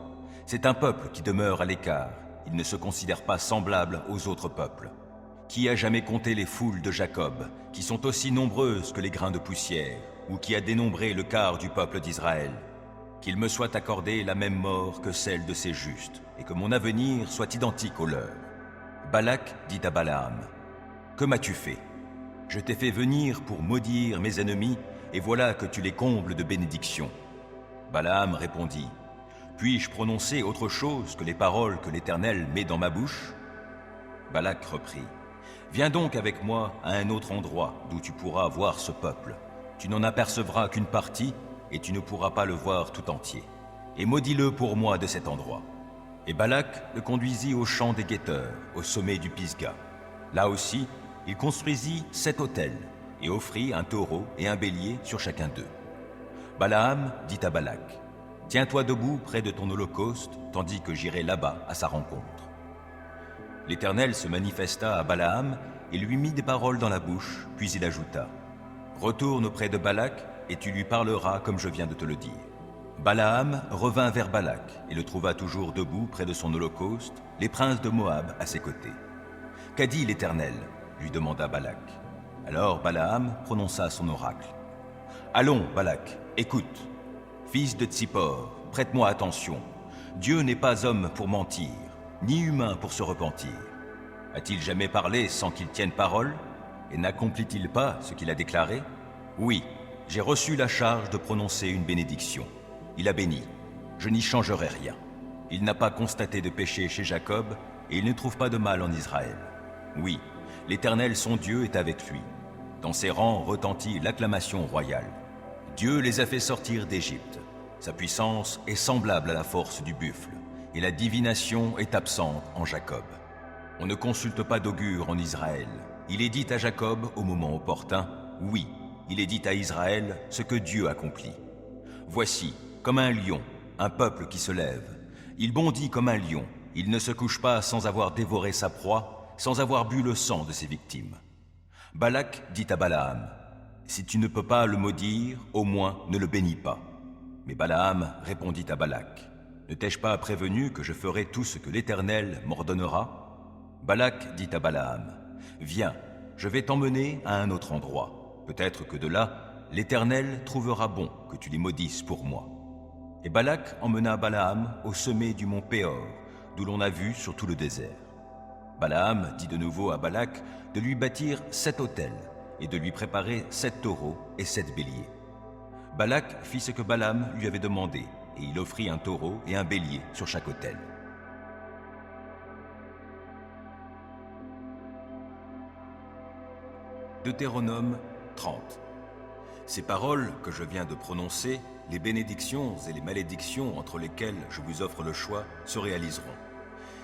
c'est un peuple qui demeure à l'écart, il ne se considère pas semblable aux autres peuples. Qui a jamais compté les foules de Jacob, qui sont aussi nombreuses que les grains de poussière, ou qui a dénombré le quart du peuple d'Israël? Qu'il me soit accordé la même mort que celle de ces justes, et que mon avenir soit identique au leur. Balak dit à Balaam, « Que m'as-tu fait? Je t'ai fait venir pour maudire mes ennemis, et voilà que tu les combles de bénédictions. » Balaam répondit, « Puis-je prononcer autre chose que les paroles que l'Éternel met dans ma bouche ?» Balak reprit, « Viens donc avec moi à un autre endroit d'où tu pourras voir ce peuple. Tu n'en apercevras qu'une partie, et tu ne pourras pas le voir tout entier. Et maudis-le pour moi de cet endroit. » Et Balak le conduisit au champ des guetteurs, au sommet du Pisga. Là aussi, il construisit 7 autels, et offrit un taureau et un bélier sur chacun d'eux. Balaam dit à Balak, « Tiens-toi debout près de ton holocauste, tandis que j'irai là-bas à sa rencontre. » L'Éternel se manifesta à Balaam et lui mit des paroles dans la bouche, puis il ajouta, « Retourne auprès de Balak, et tu lui parleras comme je viens de te le dire. » Balaam revint vers Balak et le trouva toujours debout près de son holocauste, les princes de Moab à ses côtés. « Qu'a dit l'Éternel » lui demanda Balak. Alors Balaam prononça son oracle. « Allons, Balak, écoute. Fils de Tsippor, prête-moi attention. Dieu n'est pas homme pour mentir, ni humain pour se repentir. A-t-il jamais parlé sans qu'il tienne parole? Et n'accomplit-il pas ce qu'il a déclaré? Oui, j'ai reçu la charge de prononcer une bénédiction. Il a béni. Je n'y changerai rien. Il n'a pas constaté de péché chez Jacob, et il ne trouve pas de mal en Israël. Oui, l'Éternel son Dieu est avec lui. Dans ses rangs retentit l'acclamation royale. Dieu les a fait sortir d'Égypte. Sa puissance est semblable à la force du buffle, et la divination est absente en Jacob. On ne consulte pas d'augure en Israël. Il est dit à Jacob au moment opportun, oui, il est dit à Israël ce que Dieu accomplit. Voici, comme un lion, un peuple qui se lève. Il bondit comme un lion, il ne se couche pas sans avoir dévoré sa proie, sans avoir bu le sang de ses victimes. Balak dit à Balaam, « Si tu ne peux pas le maudire, au moins ne le bénis pas. » Mais Balaam répondit à Balak, « Ne t'ai-je pas prévenu que je ferai tout ce que l'Éternel m'ordonnera ?» Balak dit à Balaam, « Viens, je vais t'emmener à un autre endroit. Peut-être que de là, l'Éternel trouvera bon que tu les maudisses pour moi. » Et Balak emmena Balaam au sommet du mont Péor, d'où l'on a vu sur tout le désert. Balaam dit de nouveau à Balak de lui bâtir 7 autels et de lui préparer 7 taureaux et 7 béliers. Balak fit ce que Balaam lui avait demandé, et il offrit un taureau et un bélier sur chaque autel. Deutéronome 30. Ces paroles que je viens de prononcer, les bénédictions et les malédictions entre lesquelles je vous offre le choix, se réaliseront.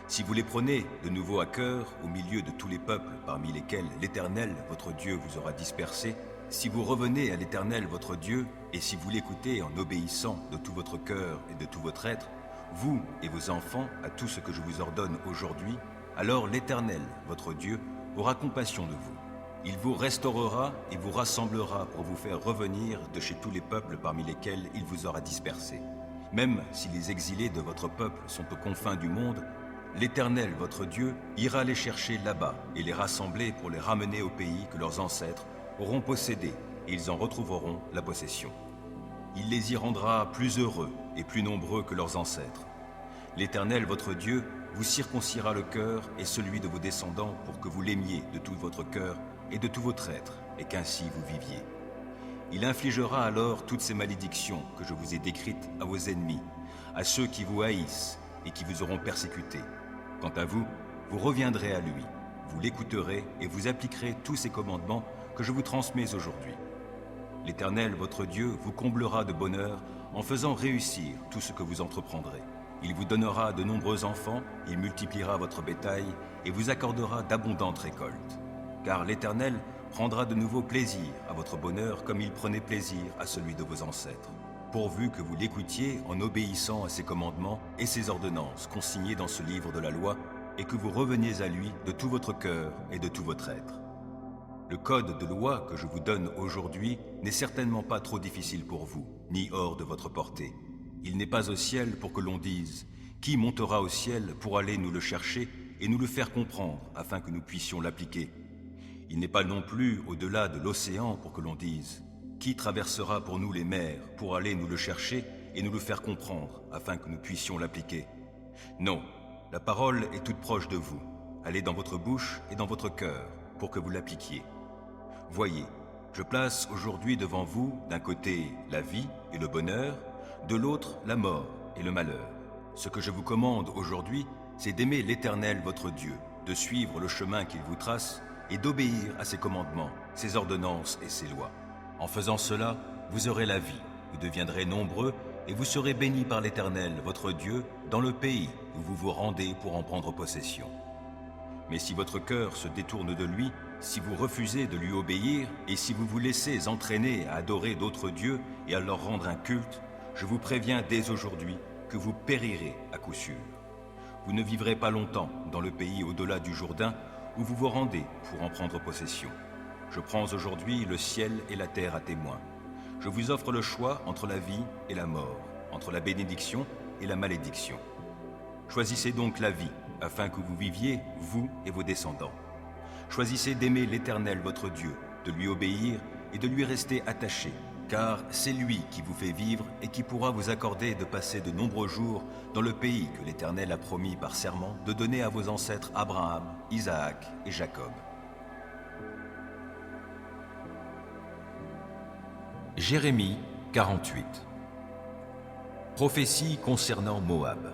Si vous les prenez de nouveau à cœur, au milieu de tous les peuples parmi lesquels l'Éternel, votre Dieu, vous aura dispersé, si vous revenez à l'Éternel, votre Dieu, et si vous l'écoutez en obéissant de tout votre cœur et de tout votre être, vous et vos enfants, à tout ce que je vous ordonne aujourd'hui, alors l'Éternel, votre Dieu, aura compassion de vous. Il vous restaurera et vous rassemblera pour vous faire revenir de chez tous les peuples parmi lesquels il vous aura dispersés. Même si les exilés de votre peuple sont aux confins du monde, l'Éternel, votre Dieu, ira les chercher là-bas et les rassembler pour les ramener au pays que leurs ancêtres auront possédé, et ils en retrouveront la possession. Il les y rendra plus heureux et plus nombreux que leurs ancêtres. L'Éternel, votre Dieu, vous circoncira le cœur et celui de vos descendants pour que vous l'aimiez de tout votre cœur et de tout votre être, et qu'ainsi vous viviez. Il infligera alors toutes ces malédictions que je vous ai décrites à vos ennemis, à ceux qui vous haïssent et qui vous auront persécutés. Quant à vous, vous reviendrez à lui. vous l'écouterez et vous appliquerez tous ces commandements que je vous transmets aujourd'hui. L'Éternel, votre Dieu, vous comblera de bonheur en faisant réussir tout ce que vous entreprendrez. Il vous donnera de nombreux enfants, il multipliera votre bétail et vous accordera d'abondantes récoltes. Car l'Éternel prendra de nouveau plaisir à votre bonheur comme il prenait plaisir à celui de vos ancêtres, pourvu que vous l'écoutiez en obéissant à ses commandements et ses ordonnances consignées dans ce livre de la loi, et que vous reveniez à lui de tout votre cœur et de tout votre être. Le code de loi que je vous donne aujourd'hui n'est certainement pas trop difficile pour vous, ni hors de votre portée. Il n'est pas au ciel pour que l'on dise « Qui montera au ciel pour aller nous le chercher et nous le faire comprendre afin que nous puissions l'appliquer ?» Il n'est pas non plus au-delà de l'océan pour que l'on dise « Qui traversera pour nous les mers pour aller nous le chercher et nous le faire comprendre afin que nous puissions l'appliquer ?» Non, la parole est toute proche de vous. Elle est dans votre bouche et dans votre cœur pour que vous l'appliquiez. Voyez, je place aujourd'hui devant vous, d'un côté, la vie et le bonheur, de l'autre, la mort et le malheur. Ce que je vous commande aujourd'hui, c'est d'aimer l'Éternel votre Dieu, de suivre le chemin qu'il vous trace et d'obéir à ses commandements, ses ordonnances et ses lois. En faisant cela, vous aurez la vie, vous deviendrez nombreux et vous serez bénis par l'Éternel votre Dieu dans le pays où vous vous rendez pour en prendre possession. Mais si votre cœur se détourne de lui, si vous refusez de lui obéir et si vous vous laissez entraîner à adorer d'autres dieux et à leur rendre un culte, je vous préviens dès aujourd'hui que vous périrez à coup sûr. Vous ne vivrez pas longtemps dans le pays au-delà du Jourdain où vous vous rendez pour en prendre possession. Je prends aujourd'hui le ciel et la terre à témoin. Je vous offre le choix entre la vie et la mort, entre la bénédiction et la malédiction. Choisissez donc la vie, afin que vous viviez, vous et vos descendants. Choisissez d'aimer l'Éternel votre Dieu, de lui obéir et de lui rester attaché, car c'est lui qui vous fait vivre et qui pourra vous accorder de passer de nombreux jours dans le pays que l'Éternel a promis par serment de donner à vos ancêtres Abraham, Isaac et Jacob. Jérémie 48. Prophétie concernant Moab.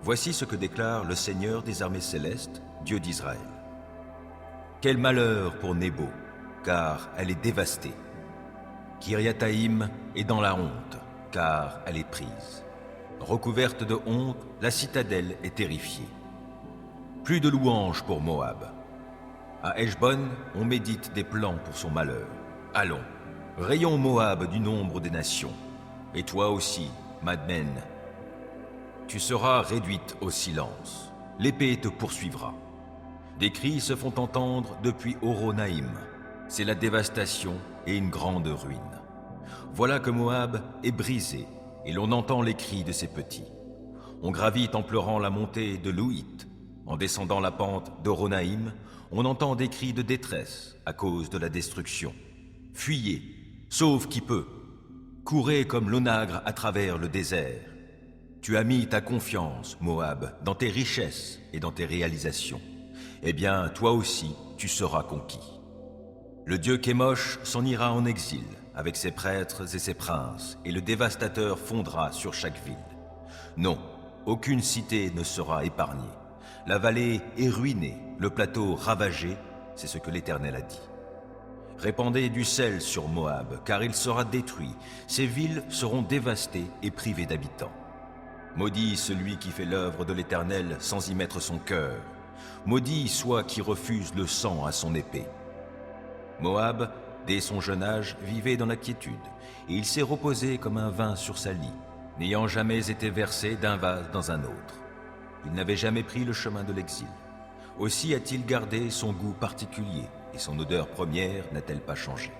Voici ce que déclare le Seigneur des armées célestes, Dieu d'Israël. Quel malheur pour Nébo, car elle est dévastée. Kiriathaïm est dans la honte, car elle est prise. Recouverte de honte, la citadelle est terrifiée. Plus de louanges pour Moab. À Heshbon, on médite des plans pour son malheur. Allons, rayons Moab du nombre des nations. Et toi aussi, Madmen, tu seras réduite au silence. L'épée te poursuivra. Des cris se font entendre depuis Horonaïm. C'est la dévastation et une grande ruine. Voilà que Moab est brisé et l'on entend les cris de ses petits. On gravite en pleurant la montée de Louhit. En descendant la pente d'Horonaïm, on entend des cris de détresse à cause de la destruction. Fuyez, sauve qui peut. Courez comme l'onagre à travers le désert. Tu as mis ta confiance, Moab, dans tes richesses et dans tes réalisations. Eh bien, toi aussi, tu seras conquis. Le dieu Kémosh s'en ira en exil, avec ses prêtres et ses princes, et le dévastateur fondra sur chaque ville. Non, aucune cité ne sera épargnée. La vallée est ruinée, le plateau ravagé, c'est ce que l'Éternel a dit. Répandez du sel sur Moab, car il sera détruit. Ses villes seront dévastées et privées d'habitants. Maudit celui qui fait l'œuvre de l'Éternel sans y mettre son cœur. Maudit soit qui refuse le sang à son épée. Moab, dès son jeune âge, vivait dans la quiétude, et il s'est reposé comme un vin sur sa lie, n'ayant jamais été versé d'un vase dans un autre. Il n'avait jamais pris le chemin de l'exil. Aussi a-t-il gardé son goût particulier, et son odeur première n'a-t-elle pas changé.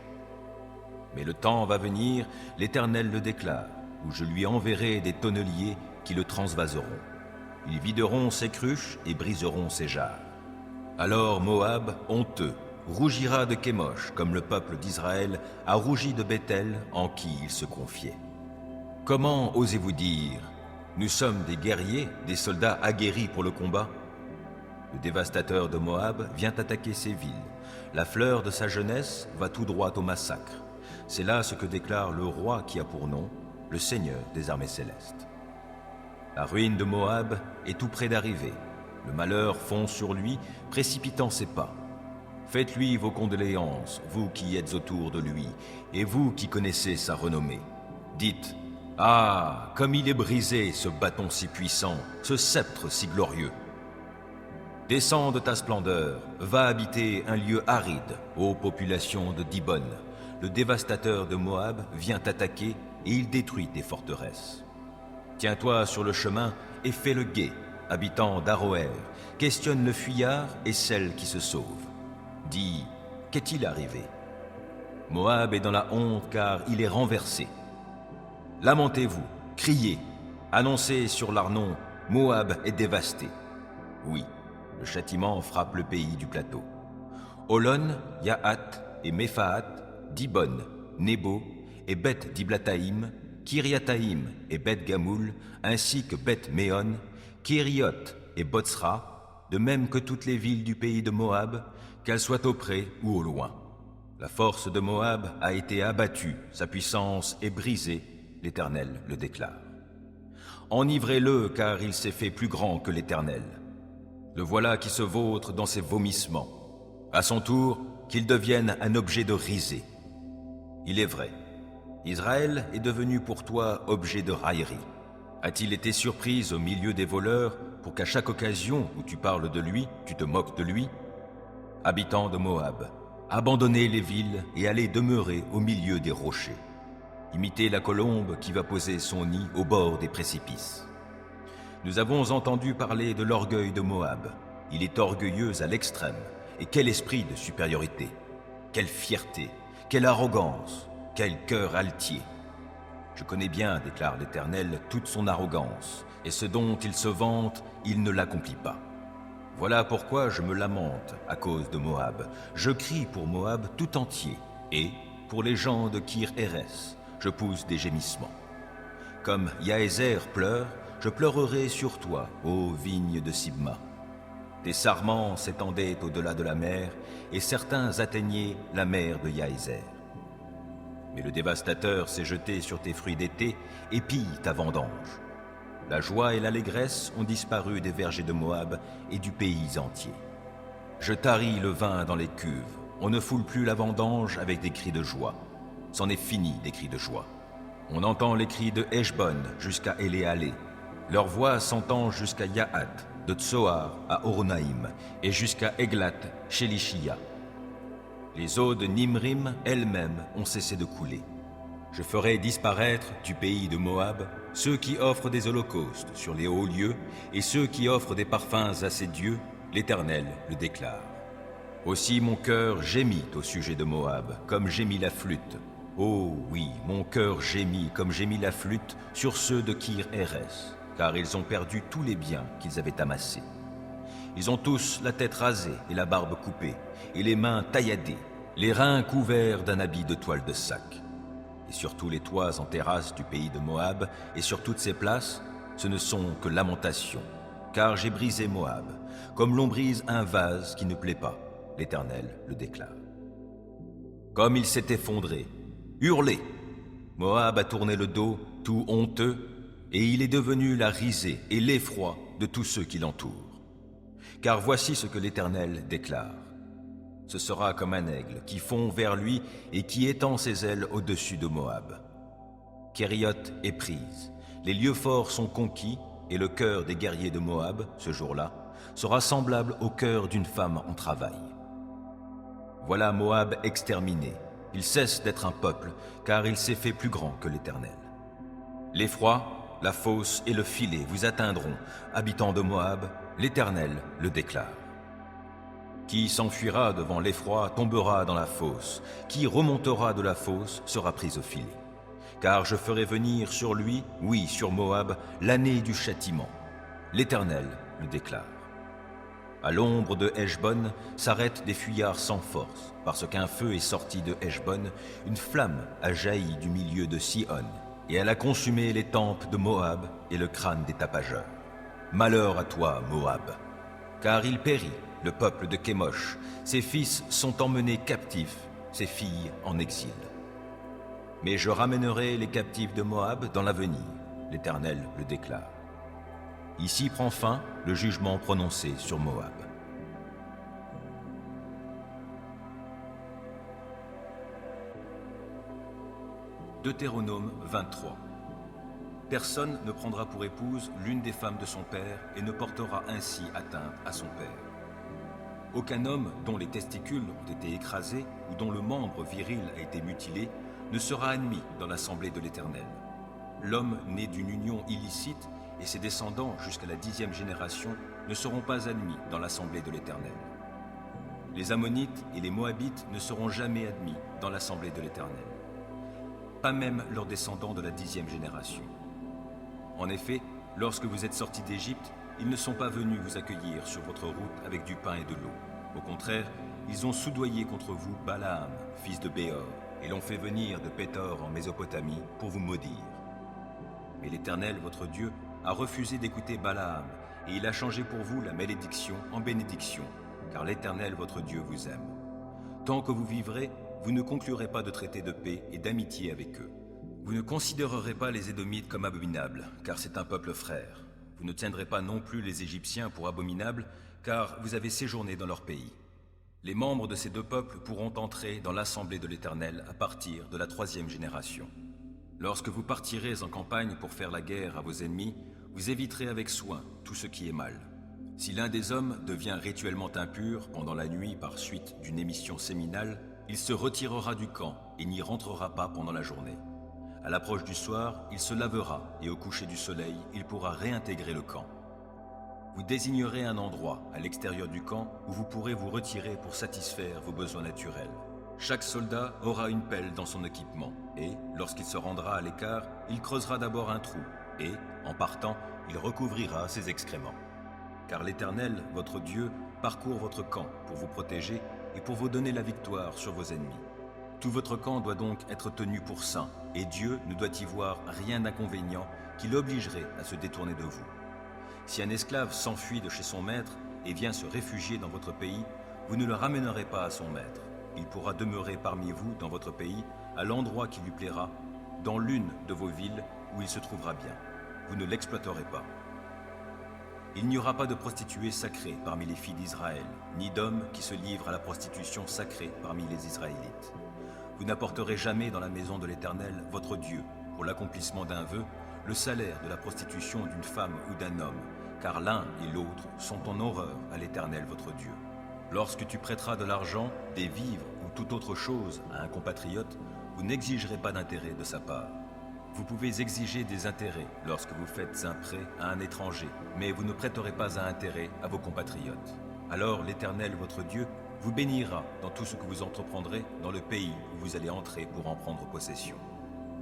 Mais le temps va venir, l'Éternel le déclare, où je lui enverrai des tonneliers qui le transvaseront. Ils videront ses cruches et briseront ses jarres. Alors Moab, honteux, rougira de Kémosh, comme le peuple d'Israël a rougi de Béthel en qui il se confiait. Comment osez-vous dire « Nous sommes des guerriers, des soldats aguerris pour le combat » Le dévastateur de Moab vient attaquer ses villes. La fleur de sa jeunesse va tout droit au massacre. C'est là ce que déclare le roi qui a pour nom le Seigneur des armées célestes. La ruine de Moab est tout près d'arriver. Le malheur fond sur lui, précipitant ses pas. Faites-lui vos condoléances, vous qui êtes autour de lui, et vous qui connaissez sa renommée. Dites, « Ah, comme il est brisé, ce bâton si puissant, ce sceptre si glorieux !» Descends de ta splendeur, va habiter un lieu aride, ô population de Dibon. Le dévastateur de Moab vient t'attaquer et il détruit tes forteresses. Tiens-toi sur le chemin et fais le guet, habitant d'Aroër, questionne le fuyard et celle qui se sauve. Dis, qu'est-il arrivé? Moab est dans la honte car il est renversé. Lamentez-vous, criez, annoncez sur l'Arnon, Moab est dévasté. Oui, le châtiment frappe le pays du plateau. Holon, Yahat et Mephaat, Dibon, Nebo et Beth Diblataïm, Kiriataïm et Beth Gamoul, ainsi que Beth Méon, Kériot et Botsra, de même que toutes les villes du pays de Moab, qu'elles soient au près ou au loin. La force de Moab a été abattue, sa puissance est brisée, l'Éternel le déclare. Enivrez-le, car il s'est fait plus grand que l'Éternel. Le voilà qui se vautre dans ses vomissements. À son tour, qu'il devienne un objet de risée. Il est vrai, Israël est devenu pour toi objet de raillerie. A-t-il été surpris au milieu des voleurs pour qu'à chaque occasion où tu parles de lui, tu te moques de lui? Habitants de Moab, abandonnez les villes et allez demeurer au milieu des rochers. Imitez la colombe qui va poser son nid au bord des précipices. Nous avons entendu parler de l'orgueil de Moab. Il est orgueilleux à l'extrême. Et quel esprit de supériorité! Quelle fierté! Quelle arrogance! Quel cœur altier! Je connais bien, déclare l'Éternel, toute son arrogance, et ce dont il se vante, il ne l'accomplit pas. Voilà pourquoi je me lamente à cause de Moab. Je crie pour Moab tout entier, et, pour les gens de Kir-Hérès, je pousse des gémissements. Comme Yaézer pleure, je pleurerai sur toi, ô vigne de Sibma. Des sarments s'étendaient au-delà de la mer, et certains atteignaient la mer de Yaézer. Mais le dévastateur s'est jeté sur tes fruits d'été et pille ta vendange. La joie et l'allégresse ont disparu des vergers de Moab et du pays entier. Je taris le vin dans les cuves, on ne foule plus la vendange avec des cris de joie. C'en est fini des cris de joie. On entend les cris de Heshbon jusqu'à Éléalé. Leur voix s'entend jusqu'à Yahat, de Tsoar à Horonaïm, et jusqu'à Eglat, Shélishia. Les eaux de Nimrim elles-mêmes ont cessé de couler. Je ferai disparaître du pays de Moab ceux qui offrent des holocaustes sur les hauts lieux et ceux qui offrent des parfums à ses dieux, l'Éternel le déclare. Aussi mon cœur gémit au sujet de Moab, comme gémit la flûte. Oh oui, mon cœur gémit comme gémit la flûte sur ceux de Kir-Hérès, car ils ont perdu tous les biens qu'ils avaient amassés. Ils ont tous la tête rasée et la barbe coupée, et les mains tailladées, les reins couverts d'un habit de toile de sac. Et sur tous les toits en terrasse du pays de Moab, et sur toutes ces places, ce ne sont que lamentations, car j'ai brisé Moab, comme l'on brise un vase qui ne plaît pas, l'Éternel le déclare. Comme il s'est effondré, hurlez! Moab a tourné le dos, tout honteux, et il est devenu la risée et l'effroi de tous ceux qui l'entourent. Car voici ce que l'Éternel déclare. Ce sera comme un aigle qui fond vers lui et qui étend ses ailes au-dessus de Moab. Kériot est prise, les lieux forts sont conquis, et le cœur des guerriers de Moab, ce jour-là, sera semblable au cœur d'une femme en travail. Voilà Moab exterminé, il cesse d'être un peuple, car il s'est fait plus grand que l'Éternel. L'effroi, la fosse et le filet vous atteindront, habitants de Moab, l'Éternel le déclare. Qui s'enfuira devant l'effroi tombera dans la fosse, qui remontera de la fosse sera pris au filet. Car je ferai venir sur lui, oui, sur Moab, l'année du châtiment. L'Éternel le déclare. À l'ombre de Heshbon s'arrêtent des fuyards sans force, parce qu'un feu est sorti de Heshbon, une flamme a jailli du milieu de Sihon, et elle a consumé les tempes de Moab et le crâne des tapageurs. Malheur à toi, Moab, car il périt, le peuple de Kémosh. Ses fils sont emmenés captifs, ses filles en exil. Mais je ramènerai les captifs de Moab dans l'avenir, l'Éternel le déclare. Ici prend fin le jugement prononcé sur Moab. Deutéronome 23. Personne ne prendra pour épouse l'une des femmes de son père et ne portera ainsi atteinte à son père. Aucun homme dont les testicules ont été écrasés ou dont le membre viril a été mutilé ne sera admis dans l'assemblée de l'Éternel. L'homme né d'une union illicite et ses descendants jusqu'à la 10e génération ne seront pas admis dans l'assemblée de l'Éternel. Les Ammonites et les Moabites ne seront jamais admis dans l'assemblée de l'Éternel. Pas même leurs descendants de la 10e génération. En effet, lorsque vous êtes sortis d'Égypte, ils ne sont pas venus vous accueillir sur votre route avec du pain et de l'eau. Au contraire, ils ont soudoyé contre vous Balaam, fils de Béor, et l'ont fait venir de Pétor en Mésopotamie pour vous maudire. Mais l'Éternel, votre Dieu, a refusé d'écouter Balaam, et il a changé pour vous la malédiction en bénédiction, car l'Éternel, votre Dieu, vous aime. Tant que vous vivrez, vous ne conclurez pas de traité de paix et d'amitié avec eux. Vous ne considérerez pas les Édomites comme abominables, car c'est un peuple frère. Vous ne tiendrez pas non plus les Égyptiens pour abominables, car vous avez séjourné dans leur pays. Les membres de ces deux peuples pourront entrer dans l'assemblée de l'Éternel à partir de la 3e génération. Lorsque vous partirez en campagne pour faire la guerre à vos ennemis, vous éviterez avec soin tout ce qui est mal. Si l'un des hommes devient rituellement impur pendant la nuit par suite d'une émission séminale, il se retirera du camp et n'y rentrera pas pendant la journée. À l'approche du soir, il se lavera et au coucher du soleil, il pourra réintégrer le camp. Vous désignerez un endroit à l'extérieur du camp où vous pourrez vous retirer pour satisfaire vos besoins naturels. Chaque soldat aura une pelle dans son équipement et, lorsqu'il se rendra à l'écart, il creusera d'abord un trou et, en partant, il recouvrira ses excréments. Car l'Éternel, votre Dieu, parcourt votre camp pour vous protéger et pour vous donner la victoire sur vos ennemis. Tout votre camp doit donc être tenu pour saint, et Dieu ne doit y voir rien d'inconvénient qui l'obligerait à se détourner de vous. Si un esclave s'enfuit de chez son maître et vient se réfugier dans votre pays, vous ne le ramènerez pas à son maître. Il pourra demeurer parmi vous dans votre pays, à l'endroit qui lui plaira, dans l'une de vos villes où il se trouvera bien. Vous ne l'exploiterez pas. Il n'y aura pas de prostituées sacrées parmi les filles d'Israël, ni d'hommes qui se livrent à la prostitution sacrée parmi les Israélites. Vous n'apporterez jamais dans la maison de l'Éternel, votre Dieu, pour l'accomplissement d'un vœu, le salaire de la prostitution d'une femme ou d'un homme, car l'un et l'autre sont en horreur à l'Éternel, votre Dieu. Lorsque tu prêteras de l'argent, des vivres ou toute autre chose à un compatriote, vous n'exigerez pas d'intérêt de sa part. Vous pouvez exiger des intérêts lorsque vous faites un prêt à un étranger, mais vous ne prêterez pas à intérêt à vos compatriotes. Alors l'Éternel, votre Dieu, vous bénira dans tout ce que vous entreprendrez dans le pays où vous allez entrer pour en prendre possession.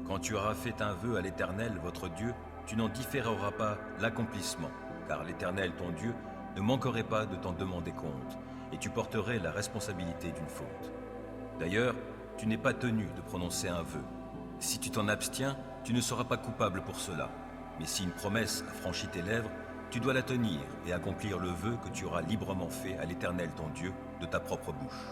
Quand tu auras fait un vœu à l'Éternel, votre Dieu, tu n'en différeras pas l'accomplissement, car l'Éternel, ton Dieu, ne manquerait pas de t'en demander compte, et tu porterais la responsabilité d'une faute. D'ailleurs, tu n'es pas tenu de prononcer un vœu. Si tu t'en abstiens, tu ne seras pas coupable pour cela. Mais si une promesse a franchi tes lèvres, tu dois la tenir et accomplir le vœu que tu auras librement fait à l'Éternel ton Dieu de ta propre bouche.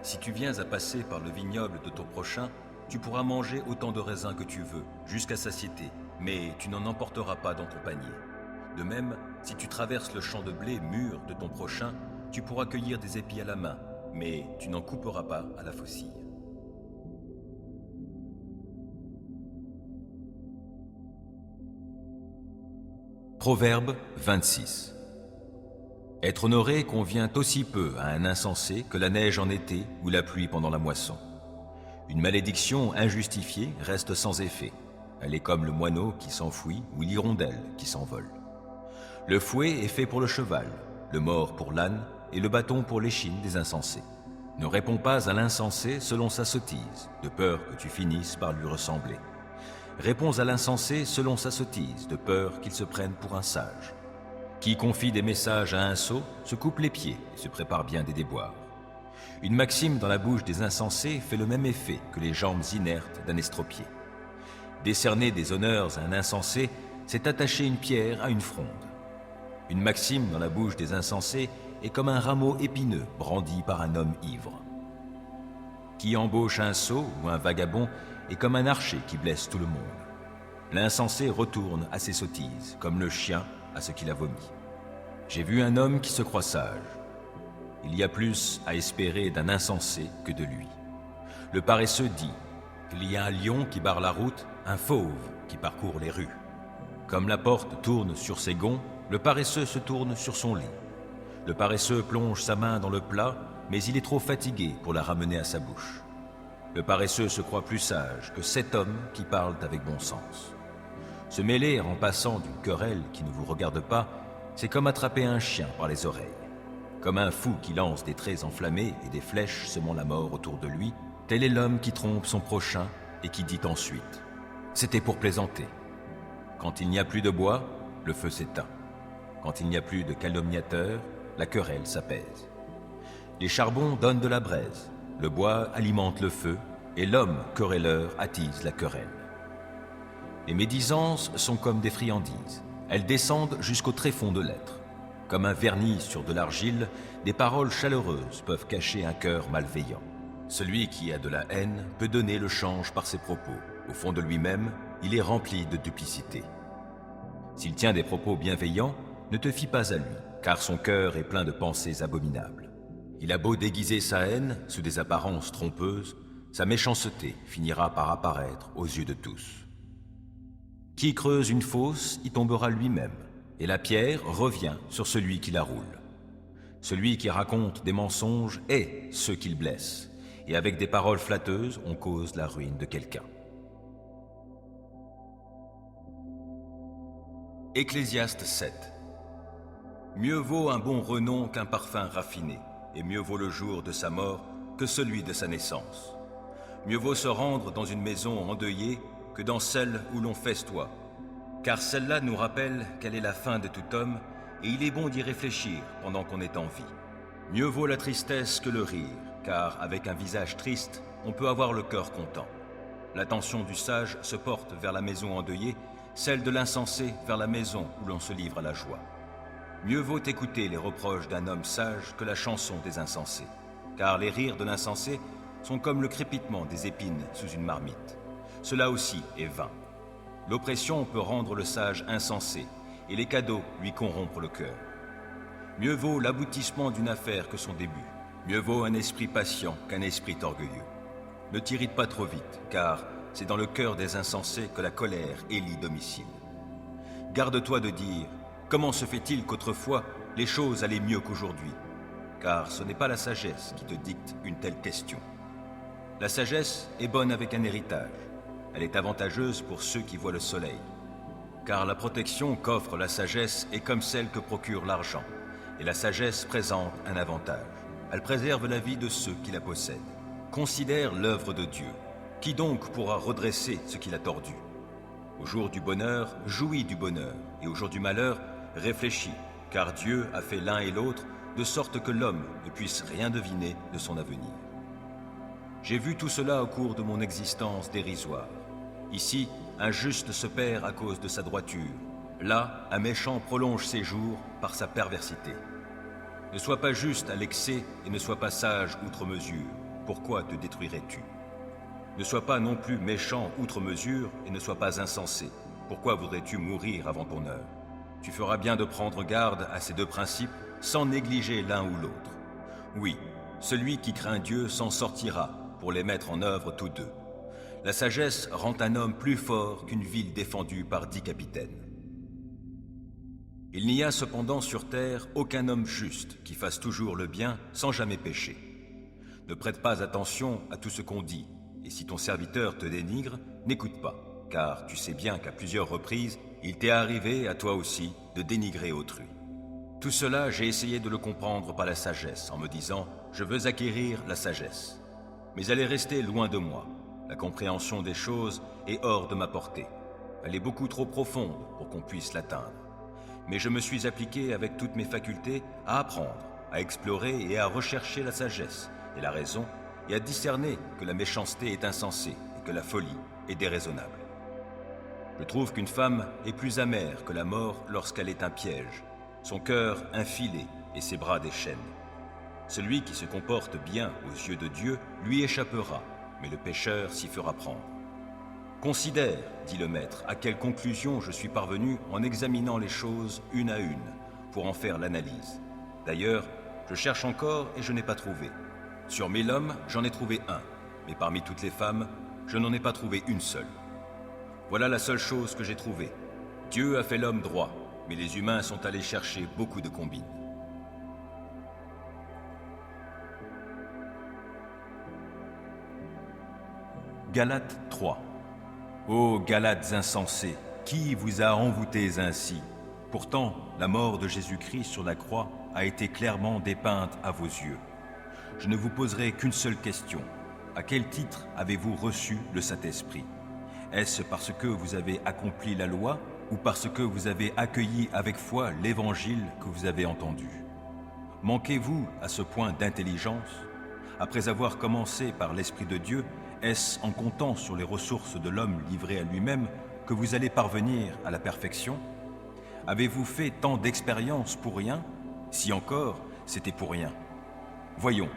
Si tu viens à passer par le vignoble de ton prochain, tu pourras manger autant de raisins que tu veux, jusqu'à satiété, mais tu n'en emporteras pas dans ton panier. De même, si tu traverses le champ de blé mûr de ton prochain, tu pourras cueillir des épis à la main, mais tu n'en couperas pas à la faucille. Proverbe 26. Être honoré convient aussi peu à un insensé que la neige en été ou la pluie pendant la moisson. Une malédiction injustifiée reste sans effet. Elle est comme le moineau qui s'enfuit ou l'hirondelle qui s'envole. Le fouet est fait pour le cheval, le mors pour l'âne et le bâton pour l'échine des insensés. Ne réponds pas à l'insensé selon sa sottise, de peur que tu finisses par lui ressembler. Réponds à l'insensé selon sa sottise, de peur qu'il se prenne pour un sage. Qui confie des messages à un sot se coupe les pieds et se prépare bien des déboires. Une maxime dans la bouche des insensés fait le même effet que les jambes inertes d'un estropié. Décerner des honneurs à un insensé, c'est attacher une pierre à une fronde. Une maxime dans la bouche des insensés est comme un rameau épineux brandi par un homme ivre. Qui embauche un sot ou un vagabond est comme un archer qui blesse tout le monde. L'insensé retourne à ses sottises, comme le chien à ce qu'il a vomi. J'ai vu un homme qui se croit sage. Il y a plus à espérer d'un insensé que de lui. Le paresseux dit, il y a un lion qui barre la route, un fauve qui parcourt les rues. Comme la porte tourne sur ses gonds, le paresseux se tourne sur son lit. Le paresseux plonge sa main dans le plat, mais il est trop fatigué pour la ramener à sa bouche. Le paresseux se croit plus sage que 7 hommes qui parlent avec bon sens. Se mêler en passant d'une querelle qui ne vous regarde pas, c'est comme attraper un chien par les oreilles. Comme un fou qui lance des traits enflammés et des flèches semant la mort autour de lui, tel est l'homme qui trompe son prochain et qui dit ensuite « C'était pour plaisanter ». Quand il n'y a plus de bois, le feu s'éteint. Quand il n'y a plus de calomniateurs, la querelle s'apaise. Les charbons donnent de la braise, le bois alimente le feu, et l'homme querelleur attise la querelle. Les médisances sont comme des friandises. Elles descendent jusqu'au tréfonds de l'être. Comme un vernis sur de l'argile, des paroles chaleureuses peuvent cacher un cœur malveillant. Celui qui a de la haine peut donner le change par ses propos. Au fond de lui-même, il est rempli de duplicité. S'il tient des propos bienveillants, ne te fie pas à lui, car son cœur est plein de pensées abominables. Il a beau déguiser sa haine sous des apparences trompeuses, sa méchanceté finira par apparaître aux yeux de tous. Qui creuse une fosse y tombera lui-même, et la pierre revient sur celui qui la roule. Celui qui raconte des mensonges est ceux qu'il blesse, et avec des paroles flatteuses, on cause la ruine de quelqu'un. Ecclésiaste 7. Mieux vaut un bon renom qu'un parfum raffiné, et mieux vaut le jour de sa mort que celui de sa naissance. Mieux vaut se rendre dans une maison endeuillée que dans celle où l'on festoie, car celle-là nous rappelle quelle est la fin de tout homme, et il est bon d'y réfléchir pendant qu'on est en vie. Mieux vaut la tristesse que le rire, car avec un visage triste, on peut avoir le cœur content. L'attention du sage se porte vers la maison endeuillée, celle de l'insensé vers la maison où l'on se livre à la joie. Mieux vaut écouter les reproches d'un homme sage que la chanson des insensés, car les rires de l'insensé sont comme le crépitement des épines sous une marmite. Cela aussi est vain. L'oppression peut rendre le sage insensé, et les cadeaux lui corrompre le cœur. Mieux vaut l'aboutissement d'une affaire que son début. Mieux vaut un esprit patient qu'un esprit orgueilleux. Ne t'irrite pas trop vite, car c'est dans le cœur des insensés que la colère élit domicile. Garde-toi de dire « Comment se fait-il qu'autrefois les choses allaient mieux qu'aujourd'hui ?» Car ce n'est pas la sagesse qui te dicte une telle question. La sagesse est bonne avec un héritage. Elle est avantageuse pour ceux qui voient le soleil. Car la protection qu'offre la sagesse est comme celle que procure l'argent, et la sagesse présente un avantage. Elle préserve la vie de ceux qui la possèdent. Considère l'œuvre de Dieu. Qui donc pourra redresser ce qu'il a tordu? Au jour du bonheur, jouis du bonheur, et au jour du malheur, réfléchis, car Dieu a fait l'un et l'autre, de sorte que l'homme ne puisse rien deviner de son avenir. J'ai vu tout cela au cours de mon existence dérisoire. Ici, un juste se perd à cause de sa droiture. Là, un méchant prolonge ses jours par sa perversité. Ne sois pas juste à l'excès et ne sois pas sage outre mesure. Pourquoi te détruirais-tu? Ne sois pas non plus méchant outre mesure et ne sois pas insensé. Pourquoi voudrais-tu mourir avant ton heure? Tu feras bien de prendre garde à ces deux principes sans négliger l'un ou l'autre. Oui, celui qui craint Dieu s'en sortira pour les mettre en œuvre tous deux. La sagesse rend un homme plus fort qu'une ville défendue par 10 capitaines. Il n'y a cependant sur terre aucun homme juste qui fasse toujours le bien sans jamais pécher. Ne prête pas attention à tout ce qu'on dit, et si ton serviteur te dénigre, n'écoute pas, car tu sais bien qu'à plusieurs reprises, il t'est arrivé à toi aussi de dénigrer autrui. Tout cela, j'ai essayé de le comprendre par la sagesse, en me disant « Je veux acquérir la sagesse ». Mais elle est restée loin de moi. La compréhension des choses est hors de ma portée. Elle est beaucoup trop profonde pour qu'on puisse l'atteindre. Mais je me suis appliqué avec toutes mes facultés à apprendre, à explorer et à rechercher la sagesse et la raison, et à discerner que la méchanceté est insensée et que la folie est déraisonnable. Je trouve qu'une femme est plus amère que la mort lorsqu'elle est un piège, son cœur un filet et ses bras des chaînes. Celui qui se comporte bien aux yeux de Dieu lui échappera, mais le pécheur s'y fera prendre. Considère, dit le maître, à quelle conclusion je suis parvenu en examinant les choses une à une, pour en faire l'analyse. D'ailleurs, je cherche encore et je n'ai pas trouvé. Sur 1000 hommes, j'en ai trouvé un, mais parmi toutes les femmes, je n'en ai pas trouvé une seule. Voilà la seule chose que j'ai trouvée. Dieu a fait l'homme droit, mais les humains sont allés chercher beaucoup de combines. Galates 3. Ô Galates insensés, qui vous a envoûtés ainsi? Pourtant, la mort de Jésus-Christ sur la croix a été clairement dépeinte à vos yeux. Je ne vous poserai qu'une seule question. À quel titre avez-vous reçu le Saint-Esprit? Est-ce parce que vous avez accompli la loi ou parce que vous avez accueilli avec foi l'Évangile que vous avez entendu? Manquez-vous à ce point d'intelligence? Après avoir commencé par l'Esprit de Dieu, est-ce en comptant sur les ressources de l'homme livré à lui-même que vous allez parvenir à la perfection? Avez-vous fait tant d'expériences pour rien? Si encore, c'était pour rien. Voyons,